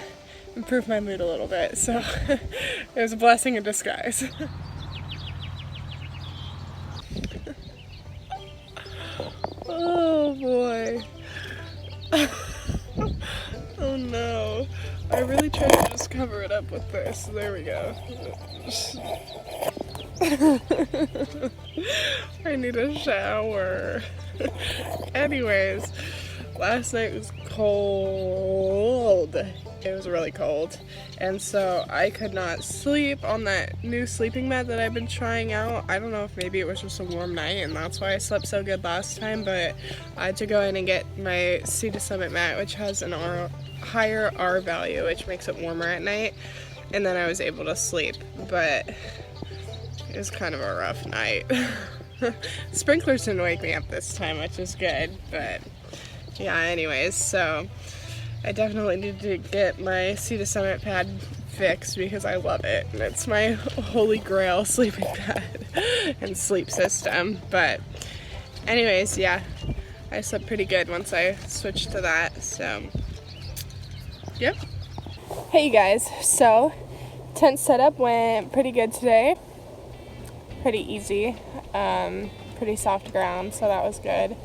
improved my mood a little bit, so it was a blessing in disguise. Oh boy. Oh no. I really tried to just cover it up with this. There we go. I need a shower. Anyways, last night was cold. It was really cold. And so I could not sleep on that new sleeping mat that I've been trying out. I don't know if maybe it was just a warm night and that's why I slept so good last time, but I had to go in and get my Sea to Summit mat, which has an higher R value, which makes it warmer at night. And then I was able to sleep, but it was kind of a rough night. Sprinklers didn't wake me up this time, which is good, but yeah, anyways, so I definitely need to get my Sea to Summit pad fixed because I love it. And it's my holy grail sleeping pad and sleep system. But anyways, yeah, I slept pretty good once I switched to that. So, yep. Hey guys, so tent setup went pretty good today. Pretty easy. Pretty soft ground, so that was good.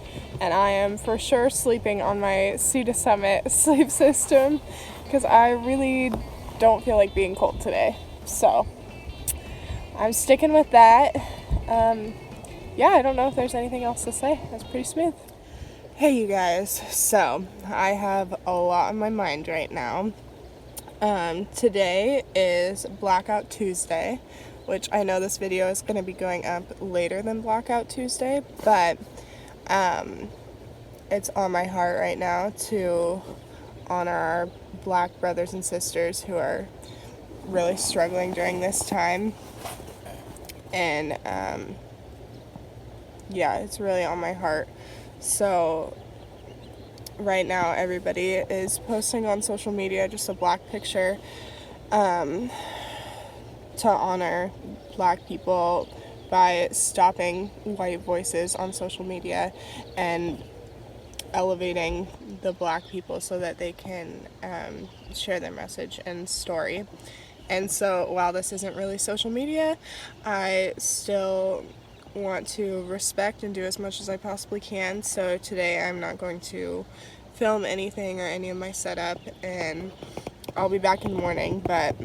And I am for sure sleeping on my Sea to Summit sleep system because I really don't feel like being cold today. So I'm sticking with that. Yeah, I don't know if there's anything else to say. That's pretty smooth. Hey you guys, so I have a lot on my mind right now. Today is Blackout Tuesday, which I know this video is going to be going up later than Blackout Tuesday, but it's on my heart right now to honor our Black brothers and sisters who are really struggling during this time. And yeah, it's really on my heart. So right now everybody is posting on social media just a Black picture to honor Black people by stopping white voices on social media and elevating the Black people so that they can share their message and story. And so while this isn't really social media, I still want to respect and do as much as I possibly can. So today I'm not going to film anything or any of my setup, and I'll be back in the morning, but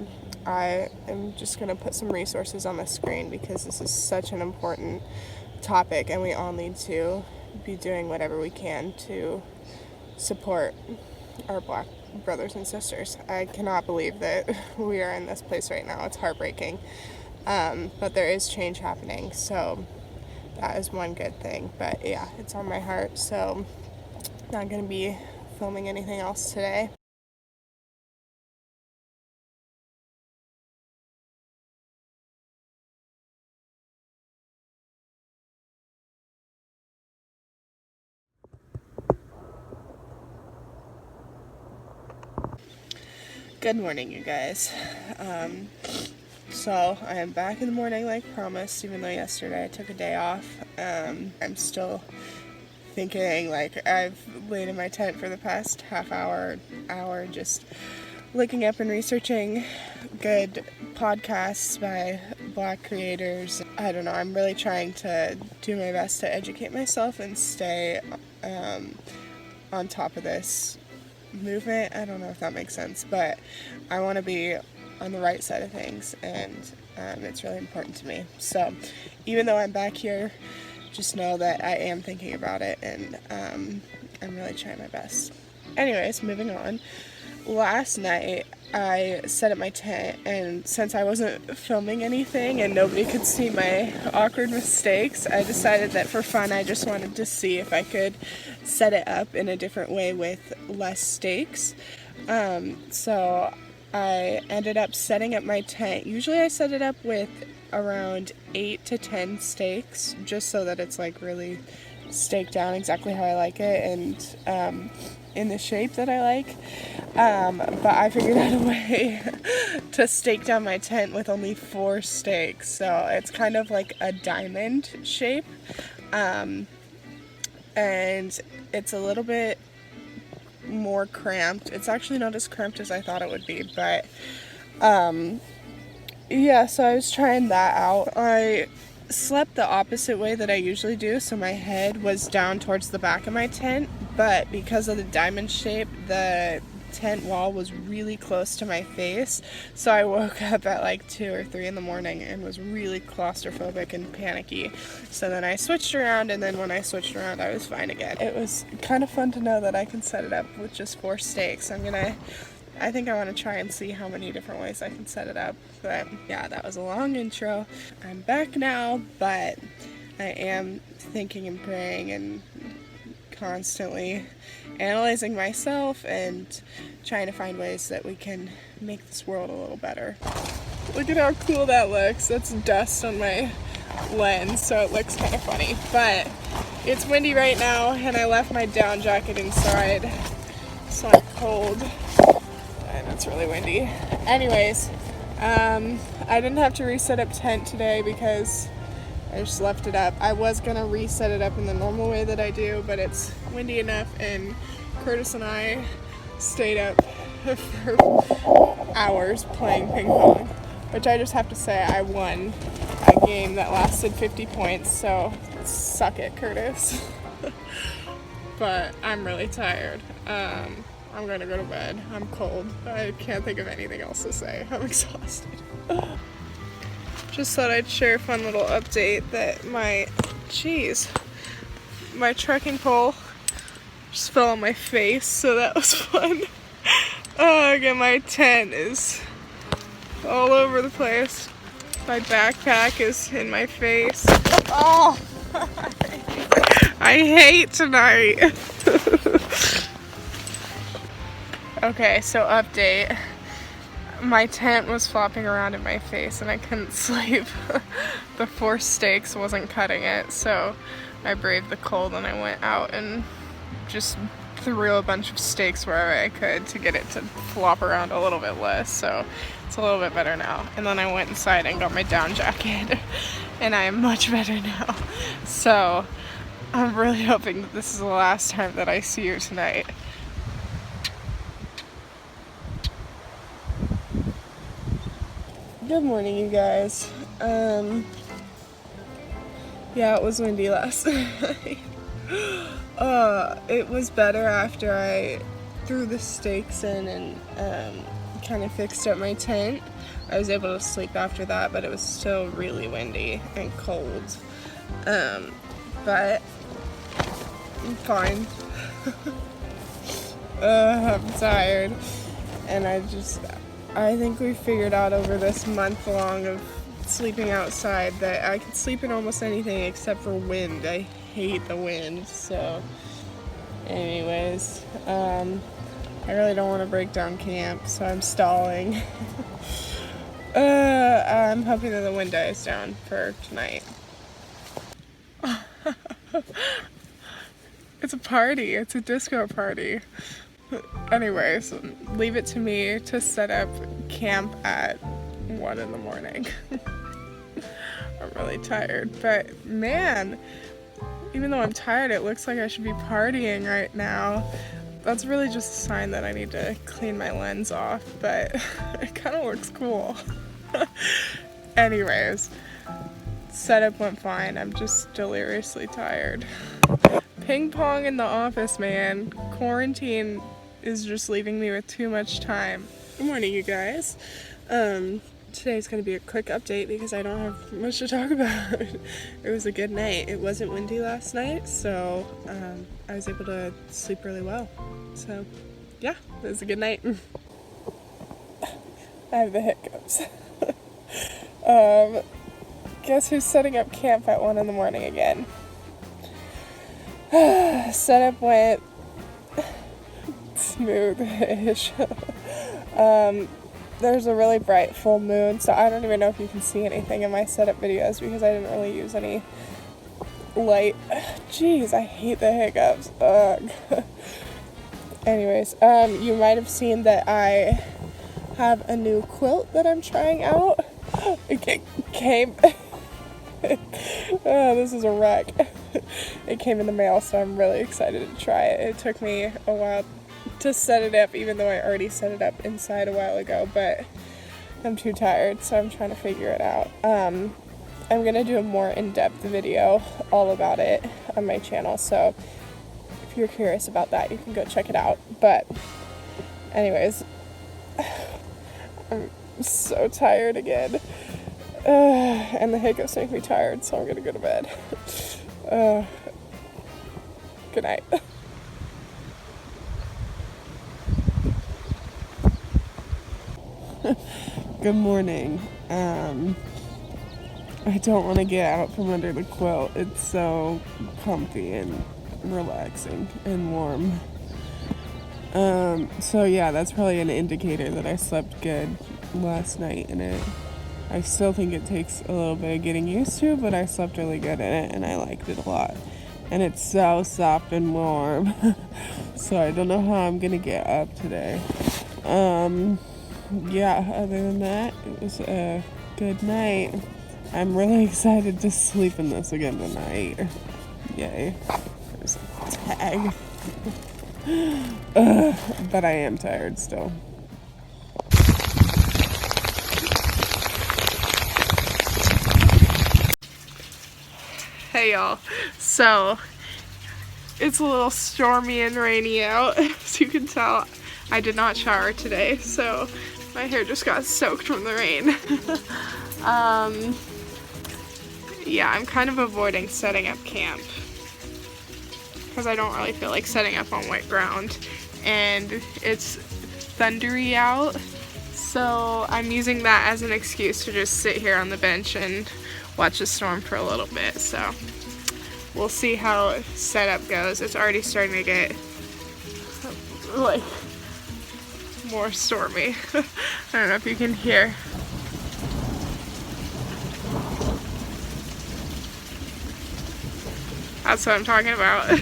I am just going to put some resources on the screen because this is such an important topic and we all need to be doing whatever we can to support our Black brothers and sisters. I cannot believe that we are in this place right now. It's heartbreaking. But there is change happening, so that is one good thing. But yeah, it's on my heart, so not going to be filming anything else today. Good morning, you guys. So I am back in the morning like promised, even though yesterday I took a day off. I'm still thinking, like, I've laid in my tent for the past half hour, just looking up and researching good podcasts by Black creators. I don't know, I'm really trying to do my best to educate myself and stay on top of this movement. I don't know if that makes sense, but I want to be on the right side of things, and it's really important to me. So even though I'm back here, just know that I am thinking about it, and I'm really trying my best. Anyways, moving on. Last night I set up my tent, and since I wasn't filming anything and nobody could see my awkward mistakes, I decided that for fun I just wanted to see if I could set it up in a different way with less stakes. So I ended up setting up my tent. Usually I set it up with around 8 to 10 stakes, just so that it's like really staked down exactly how I like it and in the shape that I like. But I figured out a way to stake down my tent with only 4 stakes. So it's kind of like a diamond shape. And it's a little bit more cramped. It's actually not as cramped as I thought it would be, but yeah, so I was trying that out. I slept the opposite way that I usually do, so my head was down towards the back of my tent, but because of the diamond shape, the tent wall was really close to my face, so I woke up at like 2 or 3 in the morning and was really claustrophobic and panicky. So then I switched around, and then when I switched around I was fine again. It was kind of fun to know that I can set it up with just 4 stakes. I think I want to try and see how many different ways I can set it up. But yeah, that was a long intro. I'm back now, but I am thinking and praying and constantly analyzing myself and trying to find ways that we can make this world a little better. Look at how cool that looks. That's dust on my lens, so it looks kind of funny. But it's windy right now, and I left my down jacket inside, so I'm cold. And it's really windy. Anyways, I didn't have to reset up tent today because I just left it up. I was gonna reset it up in the normal way that I do, but it's windy enough, and Curtis and I stayed up for hours playing ping pong, which I just have to say I won a game that lasted 50 points, so suck it, Curtis. But I'm really tired. I'm gonna go to bed. I'm cold. I can't think of anything else to say. I'm exhausted. Just thought I'd share a fun little update that my trekking pole just fell on my face, so that was fun. Again, my tent is all over the place. My backpack is in my face. Oh! I hate tonight. Okay, so update. My tent was flopping around in my face and I couldn't sleep. The 4 stakes wasn't cutting it, so I braved the cold and I went out and just threw a bunch of stakes wherever I could to get it to flop around a little bit less, so it's a little bit better now. And then I went inside and got my down jacket and I am much better now. So I'm really hoping that this is the last time that I see you tonight. Good morning, you guys. Yeah, it was windy last night. It was better after I threw the stakes in and kind of fixed up my tent. I was able to sleep after that, but it was still really windy and cold. But I'm fine. I'm tired, and I think we figured out over this month long of sleeping outside that I can sleep in almost anything except for wind. I hate the wind, so anyways, I really don't want to break down camp, so I'm stalling. I'm hoping that the wind dies down for tonight. It's a party, it's a disco party. Anyways, leave it to me to set up camp at 1 in the morning. I'm really tired, but man, even though I'm tired, it looks like I should be partying right now. That's really just a sign that I need to clean my lens off, but it kind of looks cool. Anyways, setup went fine. I'm just deliriously tired. Ping pong in the office, man. Quarantine is just leaving me with too much time. Good morning, you guys. Today's gonna be a quick update because I don't have much to talk about. It was a good night. It wasn't windy last night, so I was able to sleep really well. So yeah, it was a good night. I have the hiccups. Guess who's setting up camp at 1 in the morning again? Setup went smooth-ish. There's a really bright full moon, so I don't even know if you can see anything in my setup videos because I didn't really use any light. Jeez, I hate the hiccups. Ugh. Anyways, you might have seen that I have a new quilt that I'm trying out. It came... Oh, this is a wreck. It came in the mail, so I'm really excited to try it. It took me a while to set it up, even though I already set it up inside a while ago, but I'm too tired, so I'm trying to figure it out. I'm gonna do a more in-depth video all about it on my channel, so if you're curious about that, you can go check it out. But Anyways, I'm so tired again. And the hiccups make me tired, so I'm gonna go to bed. Good night. Good morning. I don't want to get out from under the quilt. It's so comfy and relaxing and warm. So yeah, that's probably an indicator that I slept good last night in it. I still think it takes a little bit of getting used to, but I slept really good in it and I liked it a lot. And it's so soft and warm. So I don't know how I'm gonna get up today. Yeah, other than that, it was a good night. I'm really excited to sleep in this again tonight. Yay. There's a tag. But I am tired still. Hey y'all. So, it's a little stormy and rainy out. As you can tell, I did not shower today, so my hair just got soaked from the rain. Yeah, I'm kind of avoiding setting up camp because I don't really feel like setting up on wet ground, and it's thundery out, so I'm using that as an excuse to just sit here on the bench and watch the storm for a little bit. So we'll see how setup goes. It's already starting to get like more stormy. I don't know if you can hear. That's what I'm talking about.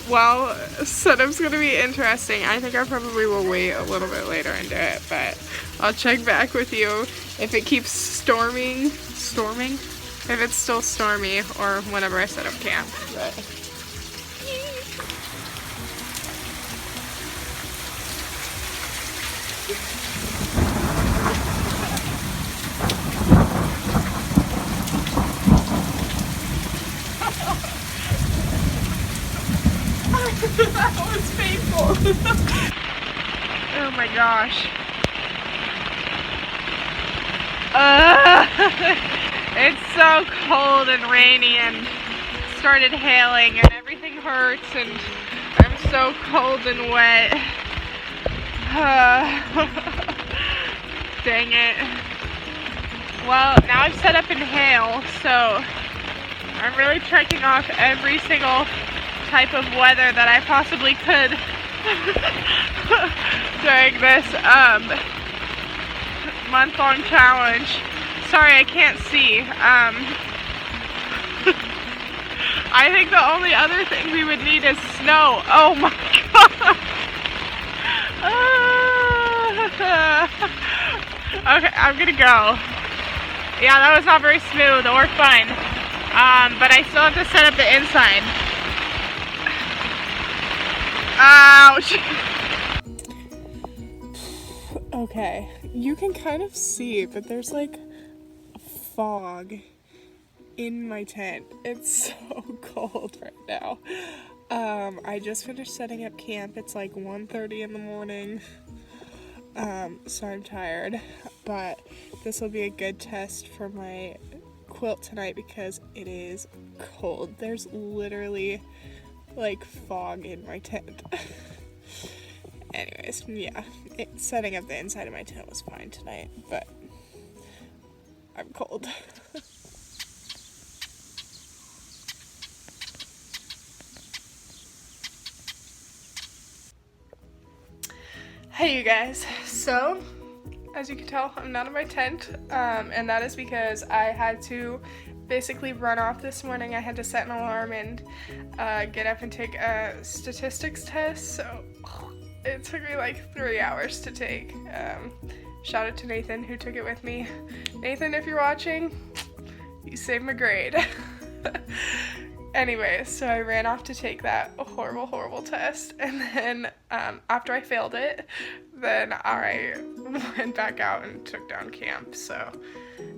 Well, setup's gonna be interesting. I think I probably will wait a little bit later and do it, but I'll check back with you if it keeps storming, if it's still stormy, or whenever I set up camp. But that was painful. Oh my gosh. It's so cold and rainy and started hailing and everything hurts and I'm so cold and wet. Dang it. Well, now I've set up in hail, so I'm really trekking off every single type of weather that I possibly could during this month-long challenge. Sorry, I can't see. I think the only other thing we would need is snow. Oh my god. Okay, I'm gonna go. Yeah, that was not very smooth or fun. But I still have to set up the inside. Ouch! Okay, you can kind of see, but there's like fog in my tent. It's so cold right now. I just finished setting up camp. It's like 1:30 in the morning. So I'm tired, but this will be a good test for my quilt tonight because it is cold. There's literally like fog in my tent. Anyways, yeah, setting up the inside of my tent was fine tonight, but I'm cold. Hey you guys, so as you can tell, I'm not in my tent, and that is because I had to basically run off this morning. I had to set an alarm and get up and take a statistics test, so it took me like 3 hours to take. Shout out to Nathan who took it with me. Nathan, if you're watching, you saved my grade. Anyway, so I ran off to take that horrible test, and then after I failed it, then I went back out and took down camp. So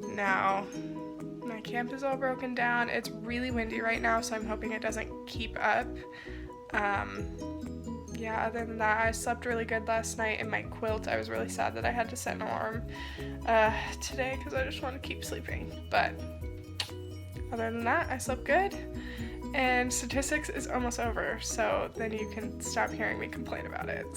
now My camp is all broken down. It's really windy right now, so I'm hoping it doesn't keep up. Yeah, other than that, I slept really good last night in my quilt. I was really sad that I had to set an alarm today because I just want to keep sleeping. But other than that, I slept good. And statistics is almost over, so then you can stop hearing me complain about it.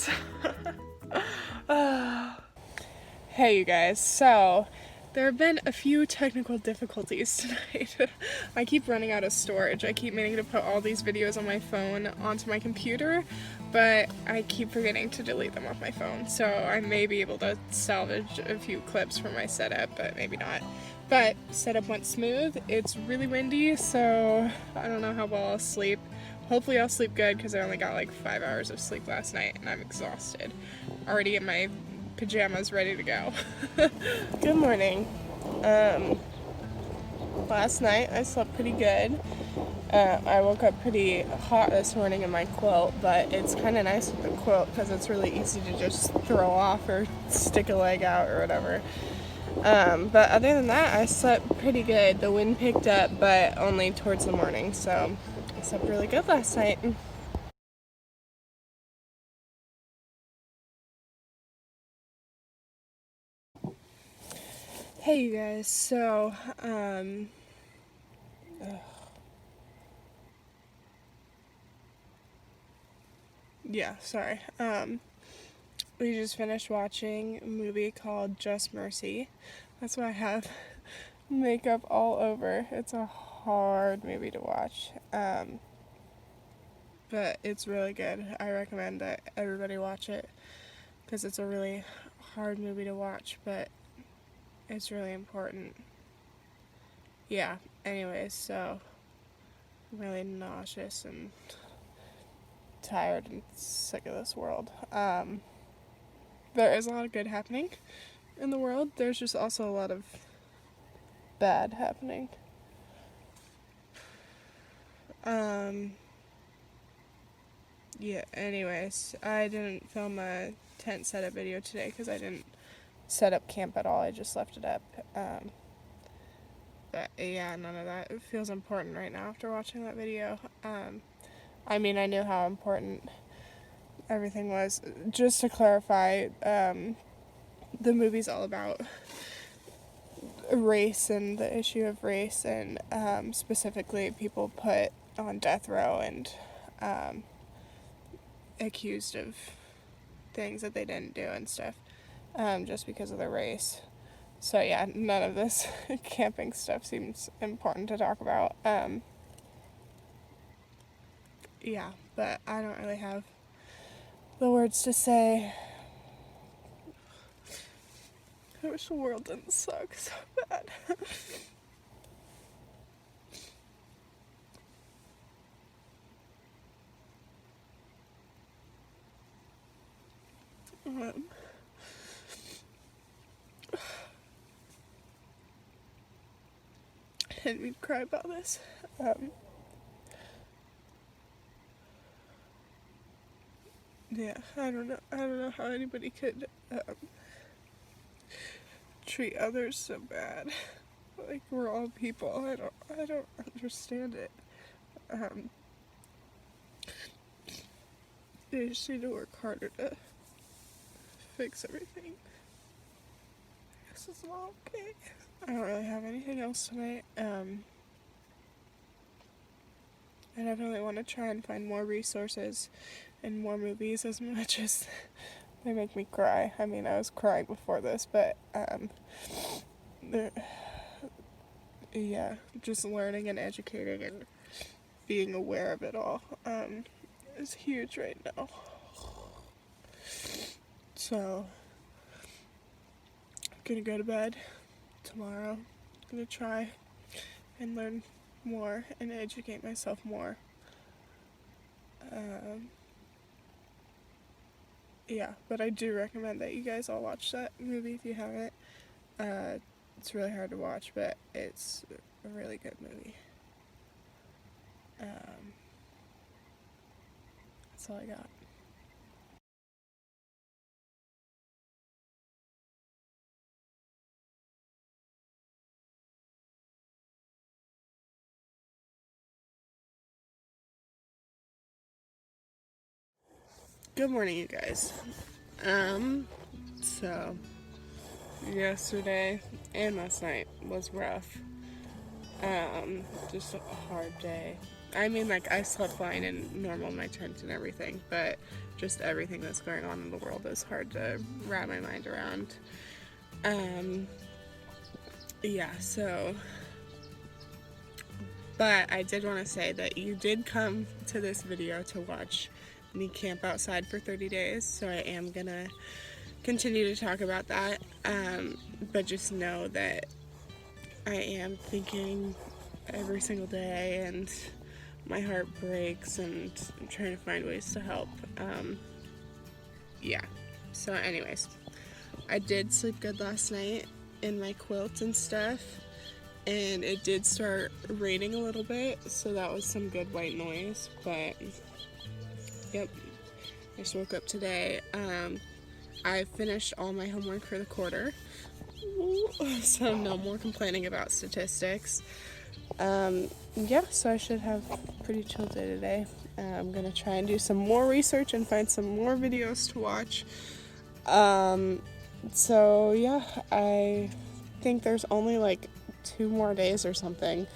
Hey, you guys. So there have been a few technical difficulties tonight. I keep running out of storage. I keep meaning to put all these videos on my phone onto my computer, but I keep forgetting to delete them off my phone. So I may be able to salvage a few clips from my setup, but maybe not. But setup went smooth. It's really windy, so I don't know how well I'll sleep. Hopefully I'll sleep good because I only got like 5 hours of sleep last night and I'm exhausted. Already in my pajamas ready to go. Good morning. Last night I slept pretty good. I woke up pretty hot this morning in my quilt, but it's kind of nice with the quilt because it's really easy to just throw off or stick a leg out or whatever. But other than that, I slept pretty good. The wind picked up, but only towards the morning, so I slept really good last night. Hey you guys, so, yeah, sorry. We just finished watching a movie called Just Mercy. That's why I have makeup all over. It's a hard movie to watch, but it's really good. I recommend that everybody watch it because it's a really hard movie to watch, but it's really important. Yeah, anyways, so I'm really nauseous and tired and sick of this world. There is a lot of good happening in the world. There's just also a lot of bad happening. Yeah, anyways, I didn't film a tent setup video today because I didn't set up camp at all. I just left it up. But yeah, none of that. It feels important right now after watching that video. I mean, I knew how important everything was. Just to clarify, the movie's all about race and the issue of race, and specifically people put on death row and accused of things that they didn't do and stuff, just because of their race. So yeah, none of this camping stuff seems important to talk about. Yeah, but I don't really have the words to say. I wish the world didn't suck so bad. I didn't mean to cry about this. Yeah, I don't know how anybody could treat others so bad. Like, we're all people. I don't understand it. They just need to work harder to fix everything. This is all okay. I don't really have anything else tonight. I definitely want to try and find more resources and more movies, as much as they make me cry. I mean, I was crying before this, but yeah, just learning and educating and being aware of it all is huge right now. So I'm gonna go to bed tomorrow. I'm gonna try and learn more and educate myself more. Yeah, but I do recommend that you guys all watch that movie if you haven't. It's really hard to watch, but it's a really good movie. That's all I got. Good morning, you guys. So yesterday and last night was rough. Just a hard day. I mean, like, I slept fine and normal in my tent and everything, but just everything that's going on in the world is hard to wrap my mind around. Yeah, so, but I did want to say that you did come to this video to watch me camp outside for 30 days, so I am gonna continue to talk about that, but just know that I am thinking every single day, and my heart breaks, and I'm trying to find ways to help. Yeah, so anyways, I did sleep good last night in my quilt and stuff, and it did start raining a little bit, so that was some good white noise, but yep, I just woke up today. I finished all my homework for the quarter, so no more complaining about statistics. Yeah, so I should have a pretty chill day today. I'm gonna try and do some more research and find some more videos to watch. So yeah, I think there's only like 2 more days or something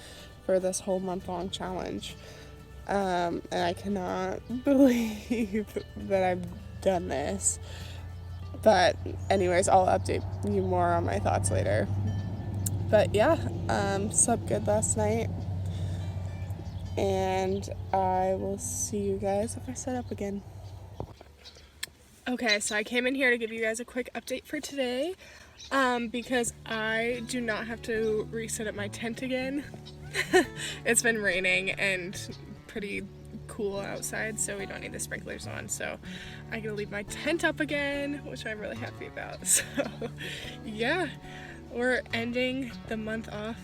for this whole month-long challenge. And I cannot believe that I've done this. But anyways, I'll update you more on my thoughts later. But yeah, slept good last night. And I will see you guys if I set up again. Okay, so I came in here to give you guys a quick update for today, because I do not have to reset up my tent again. It's been raining and pretty cool outside, so we don't need the sprinklers on, so I get to leave my tent up again, which I'm really happy about. So yeah, we're ending the month off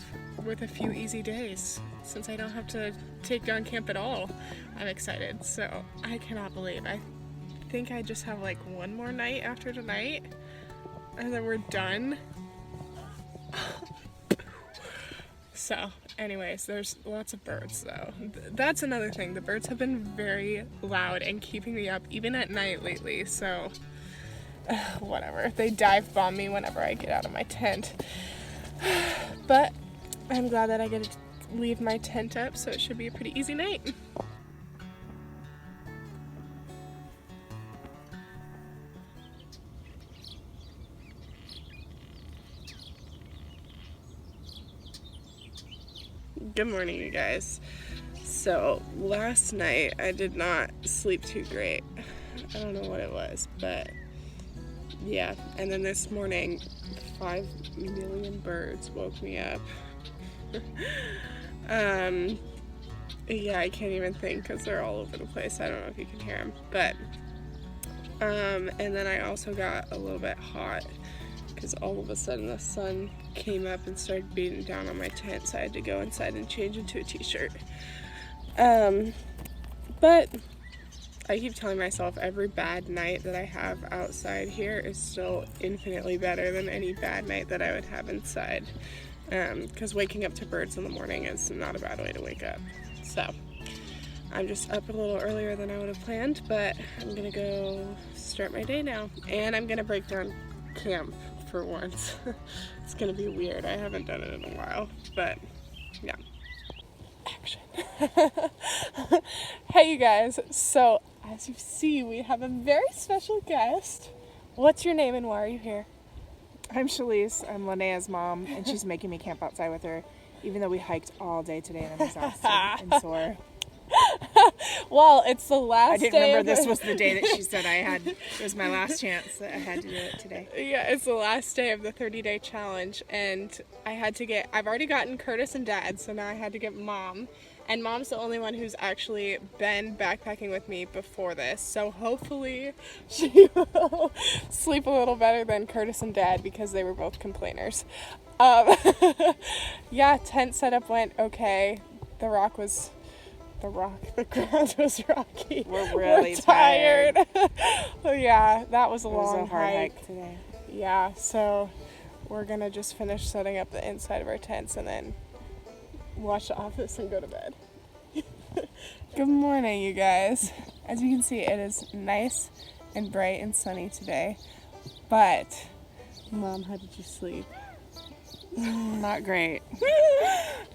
with a few easy days since I don't have to take down camp at all. I'm excited, so I cannot believe I think I just have like 1 more night after tonight and then we're done. So anyways, there's lots of birds though. That's another thing, the birds have been very loud and keeping me up even at night lately, so whatever. They dive bomb me whenever I get out of my tent. But I'm glad that I get to leave my tent up, so it should be a pretty easy night. Good morning, you guys. So last night I did not sleep too great. I don't know what it was, but yeah. And then this morning, 5 million birds woke me up. Yeah, I can't even think because they're all over the place. I don't know if you can hear them, but and then I also got a little bit hot because all of a sudden the sun came up and started beating down on my tent, so I had to go inside and change into a t-shirt. But I keep telling myself every bad night that I have outside here is still infinitely better than any bad night that I would have inside, because waking up to birds in the morning is not a bad way to wake up. So I'm just up a little earlier than I would have planned, but I'm gonna go start my day now, and I'm gonna break down camp for once. It's gonna be weird. I haven't done it in a while, but yeah. Action. Hey you guys, so as you see, we have a very special guest. What's your name and why are you here? I'm Shalise. I'm Linnea's mom, and she's making me camp outside with her, even though we hiked all day today and I'm exhausted and sore. Well, it's the last day. I didn't remember this was the day that she said it was my last chance that I had to do it today. Yeah, it's the last day of the 30-day challenge, and I've already gotten Curtis and Dad, so now I had to get Mom. And Mom's the only one who's actually been backpacking with me before this, so hopefully she will sleep a little better than Curtis and Dad because they were both complainers. Yeah, tent setup went okay. The ground was rocky. We're really tired. Yeah, that was a long It was a hard hike. hike today. Yeah, so we're gonna just finish setting up the inside of our tents and then watch The Office and go to bed. Good morning, you guys. As you can see, it is nice and bright and sunny today. But, Mom, how did you sleep? Not great.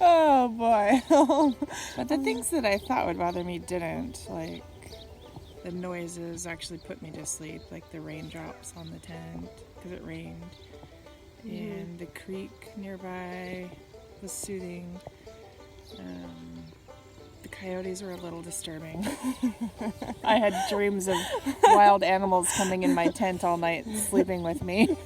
Oh boy. But the things that I thought would bother me didn't. Like, the noises actually put me to sleep, like the raindrops on the tent because it rained. And the creek nearby was soothing. The coyotes were a little disturbing. I had dreams of wild animals coming in my tent all night sleeping with me.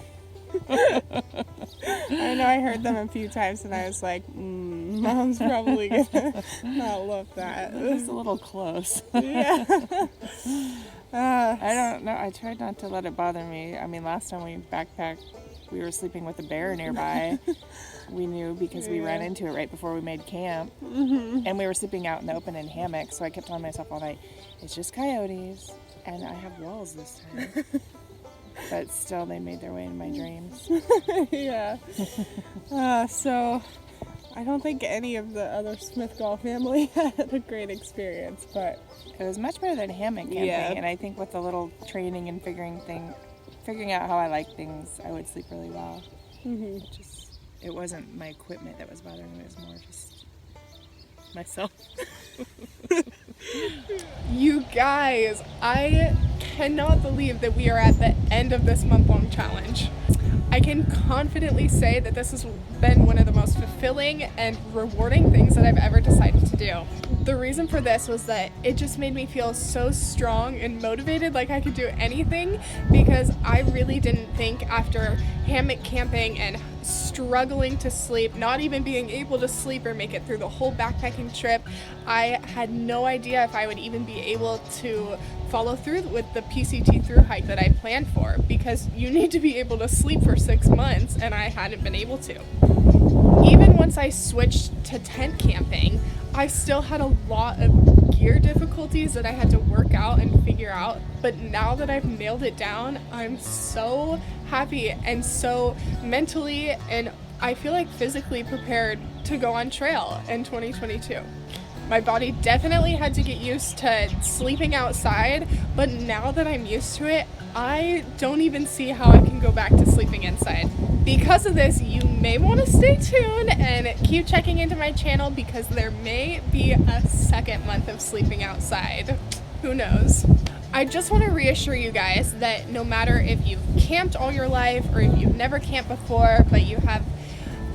I know I heard them a few times and I was like, Mom's probably gonna not love that. It was a little close. Yeah. I don't know. I tried not to let it bother me. I mean, last time we backpacked, we were sleeping with a bear nearby. We knew because we ran into it right before we made camp. And we were sleeping out in the open in hammocks, so I kept telling myself all night, it's just coyotes. And I have walls this time. But still, they made their way into my dreams. Yeah. So, I don't think any of the other Smith-Gall family had a great experience, but it was much better than hammock camping. Yeah. And I think with a little training and figuring out how I like things, I would sleep really well. It wasn't my equipment that was bothering me. It was more just myself. you guys, I cannot believe that we are at the end of this month-long challenge. I can confidently say that this has been one of the most fulfilling and rewarding things that I've ever decided to do. The reason for this was that it just made me feel so strong and motivated, like I could do anything, because I really didn't think after hammock camping and struggling to sleep, not even being able to sleep or make it through the whole backpacking trip, I had no idea if I would even be able to follow through with the PCT through hike that I planned for, because you need to be able to sleep for 6 months and I hadn't been able to. Even once I switched to tent camping, I still had a lot of gear difficulties that I had to work out and figure out, but now that I've nailed it down, I'm so happy and so mentally and I feel like physically prepared to go on trail in 2022. My body definitely had to get used to sleeping outside, but now that I'm used to it, I don't even see how I can go back to sleeping inside. Because of this, you may want to stay tuned and keep checking into my channel because there may be a second month of sleeping outside. Who knows? I just want to reassure you guys that no matter if you've camped all your life or if you've never camped before, but you have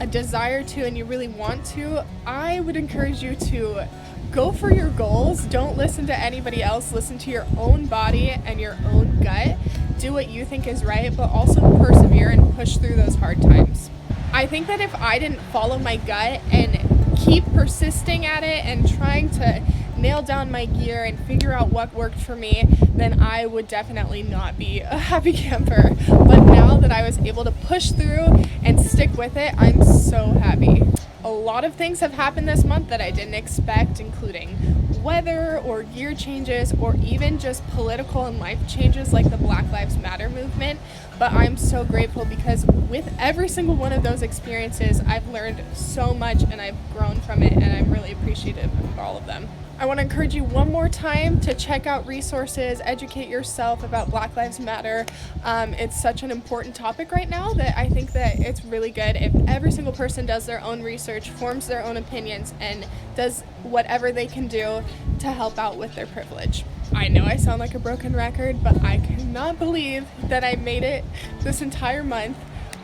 a desire to and you really want to, I would encourage you to go for your goals. Don't listen to anybody else. Listen to your own body and your own gut. Do what you think is right, but also persevere and push through those hard times. I think that if I didn't follow my gut and keep persisting at it and trying to nail down my gear and figure out what worked for me, then I would definitely not be a happy camper. But now that I was able to push through and stick with it, I'm so happy. A lot of things have happened this month that I didn't expect, including weather or gear changes or even just political and life changes like the Black Lives Matter movement. But I'm so grateful because with every single one of those experiences, I've learned so much and I've grown from it, and I'm really appreciative of all of them. I want to encourage you one more time to check out resources, educate yourself about Black Lives Matter. It's such an important topic right now that I think that it's really good if every single person does their own research, forms their own opinions, and does whatever they can do to help out with their privilege. I know I sound like a broken record, but I cannot believe that I made it this entire month.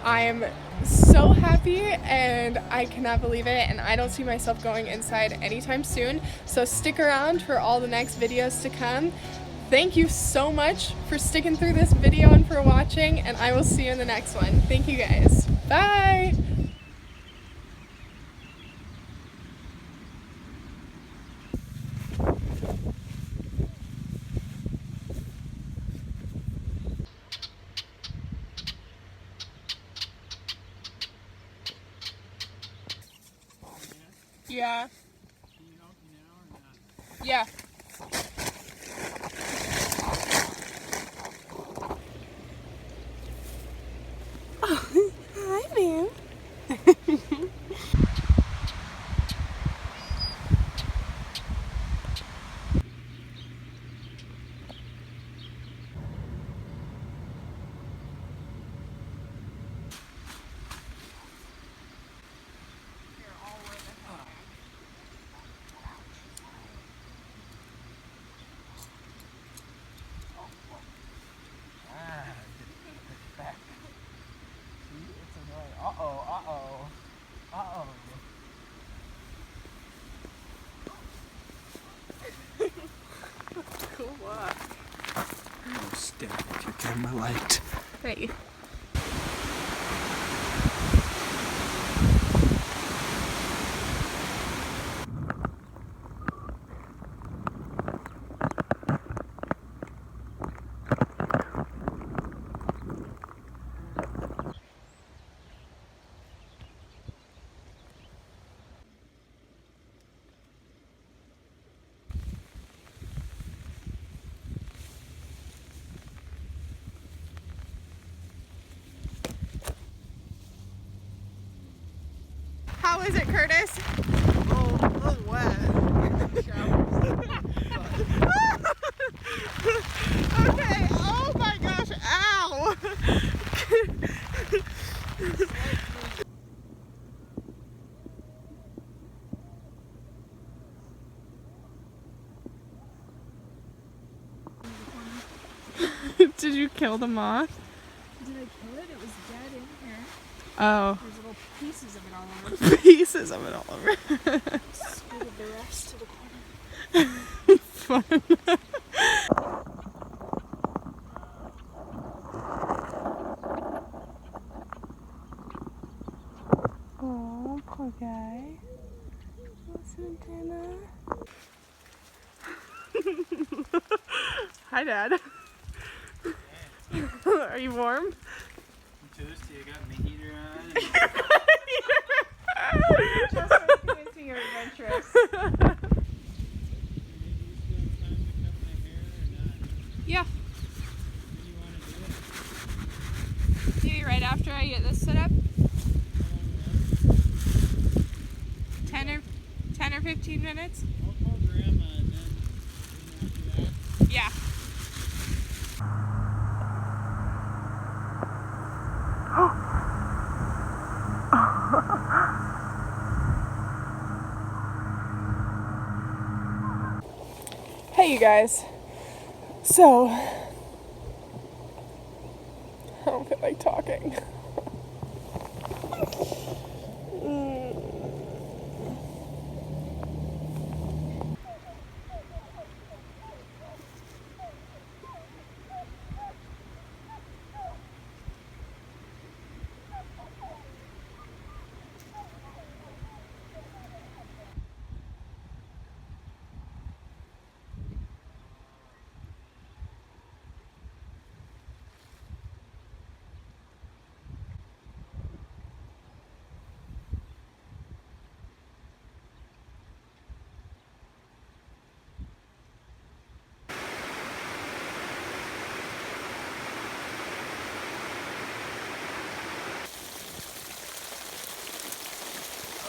I'm so happy and I cannot believe it, and I don't see myself going inside anytime soon, so stick around for all the next videos to come. Thank you so much for sticking through this video and for watching, and I will see you in the next one. Thank you guys. Bye! Yeah. Yeah. Oh, hi, ma'am. look. Oh, step with your camera light. Hey. How is it, Curtis? A little wet. Okay, oh my gosh, ow! Did you kill the moth? Did I kill it? It was dead in here. Oh. There's little pieces of it all over. Pieces of it all over. Scooted the rest to the corner. Fun. Oh, poor guy. Listen, Dana. Hi, Dad. Are you warm? I'm toasty. I got my heater on. Just makes me you're adventurous. Yeah. Maybe right after I get this set up. 10 or 15 minutes? I'll call Grandma and then after that. Yeah. Hey you guys. So I don't feel like talking.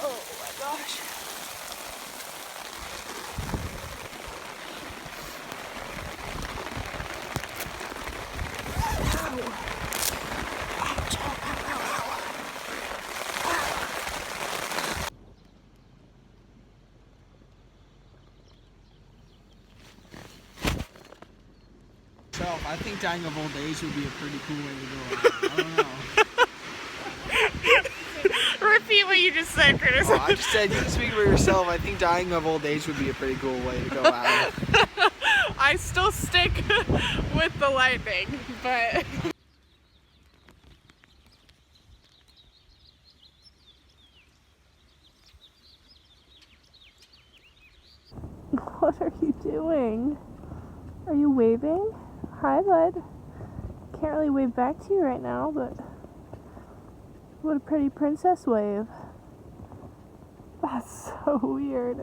Oh my gosh. I think dying of old age would be a pretty cool way to go. I don't know. Repeat what you just said, Curtis. Oh, I just said you can speak for yourself. I think dying of old age would be a pretty cool way to go out. I still stick with the lightning, but what are you doing? Are you waving? Hi, bud. Can't really wave back to you right now, but what a pretty princess wave. That's so weird.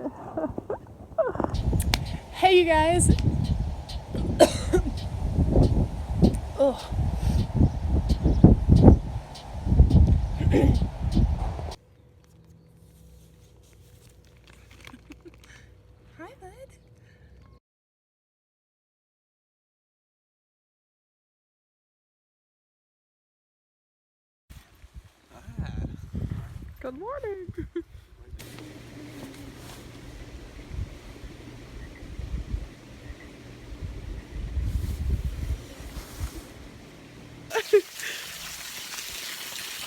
Hey, you guys. Ugh. Hi, bud. Good morning.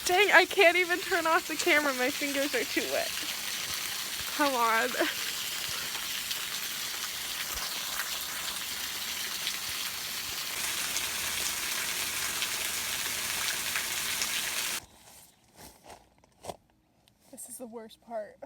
Dang, I can't even turn off the camera. My fingers are too wet. Come on. the worst part.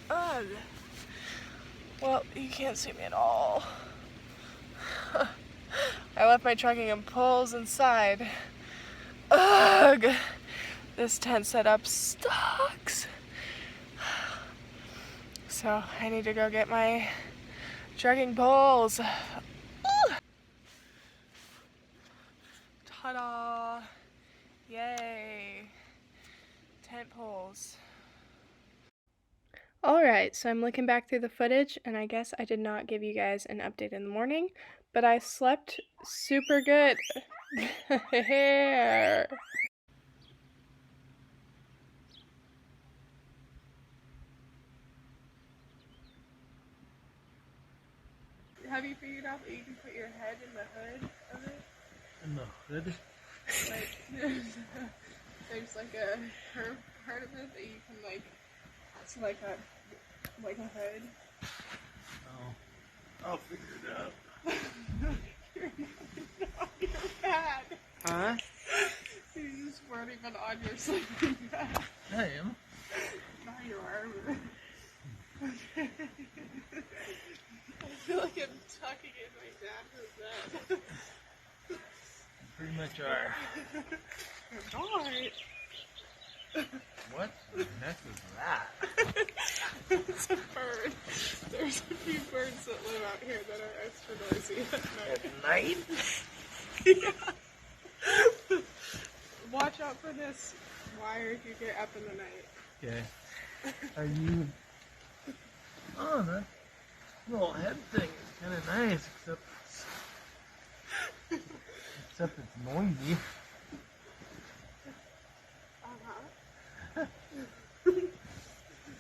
Ugh. Well, you can't see me at all. I left my trekking and poles inside. Ugh! This tent setup sucks. So I need to go get my trekking poles. Ugh. Ta-da! Yay! Tent poles. Alright, so I'm looking back through the footage, and I guess I did not give you guys an update in the morning, but I slept super good. Have you figured out that you can put your head in the hood of it? In the hood? Like, there's like a curved part of it that you can like, it's like a hood. Oh, I'll figure it out. You're bad. Huh? You just weren't even on your sleeping bag. I am. Now you are. I feel like I'm tucking in my dad's bed. Pretty much are. Alright. What the heck is that? It's a bird. There's a few birds that live out here that are extra noisy at night. Night? Yeah. Watch out for this wire if you get up in the night. Okay. Are you... Oh, that little head thing is kind of nice, except it's noisy.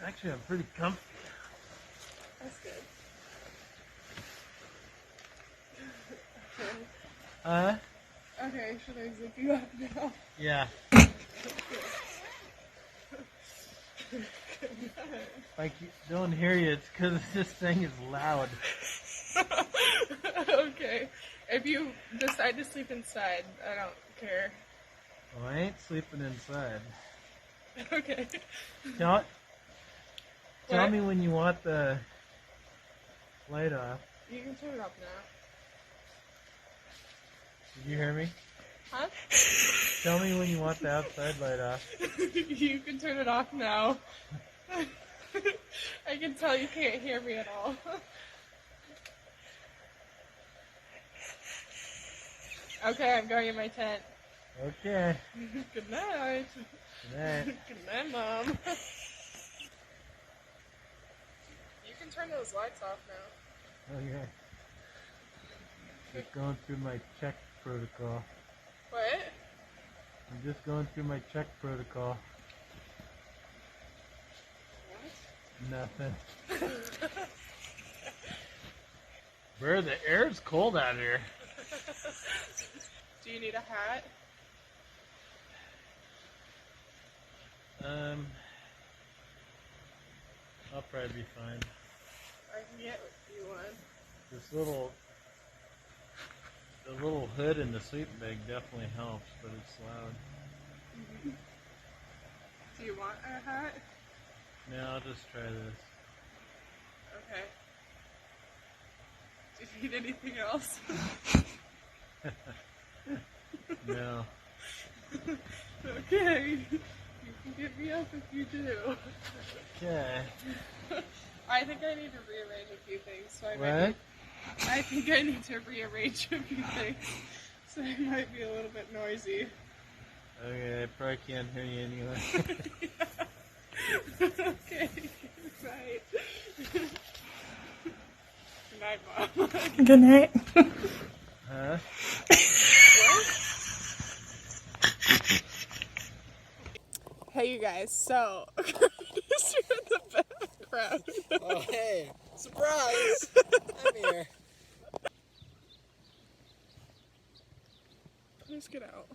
Actually, I'm pretty comfy. That's good. Okay, should I zip you up now? Yeah. If I don't hear you, it's because this thing is loud. Okay. If you decide to sleep inside, I don't care. Well, I ain't sleeping inside. Okay. Tell What? me when you want the light off. You can turn it off now. Did you hear me? Huh? Tell me when you want the outside light off. You can turn it off now. I can tell you can't hear me at all. Okay, I'm going in my tent. Okay. Good night. Good night. Good night, Mom. You can turn those lights off now. Okay. Just going through my check protocol. What? I'm just going through my check protocol. Nothing. Bro, the air's cold out here. Do you need a hat? I'll probably be fine. I can get you one. The little hood in the sleeping bag definitely helps, but it's loud. Do you want a hat? No, I'll just try this. Okay. Do you need anything else? No. Okay. You can get me up if you do. Okay. I think I need to rearrange a few things. So What? I think I need to rearrange a few things. So it might be a little bit noisy. Okay, I probably can't hear you anyway. Okay. Good night. Good night, Mom. Good night. Huh? Hey, you guys. So, Curtis in the bed. proud. Oh, hey, surprise! I'm here. Please get out.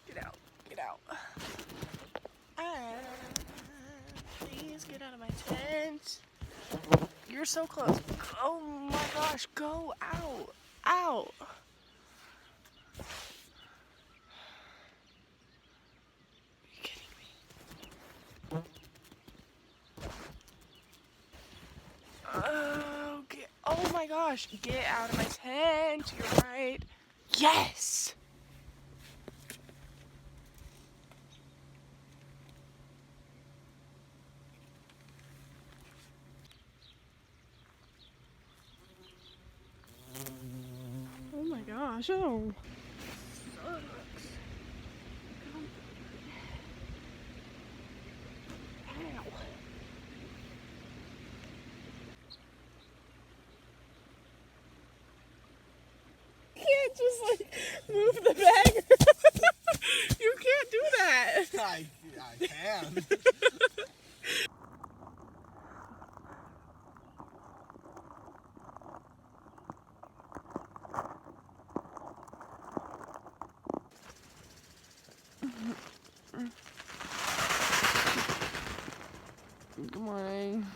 Get out. Get out. Please get out of my tent. You're so close. Oh my gosh, go out. Out. Are you kidding me? Oh my gosh, get out of my tent. You're right. Yes! Oh my gosh, oh. Sucks. Ow. Can't just like move the bag. You can't do that. I can. Good morning.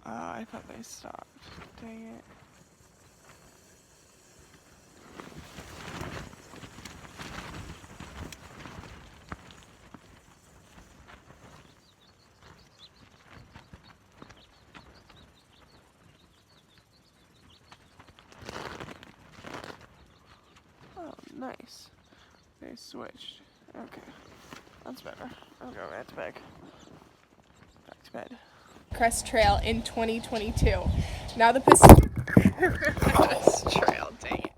I thought they stopped. Dang it. Oh, nice. They switched. Okay. That's better. I'll go right to bed. Back to bed. Crest Trail in 2022. Now the Pacific Crest Trail, dang it.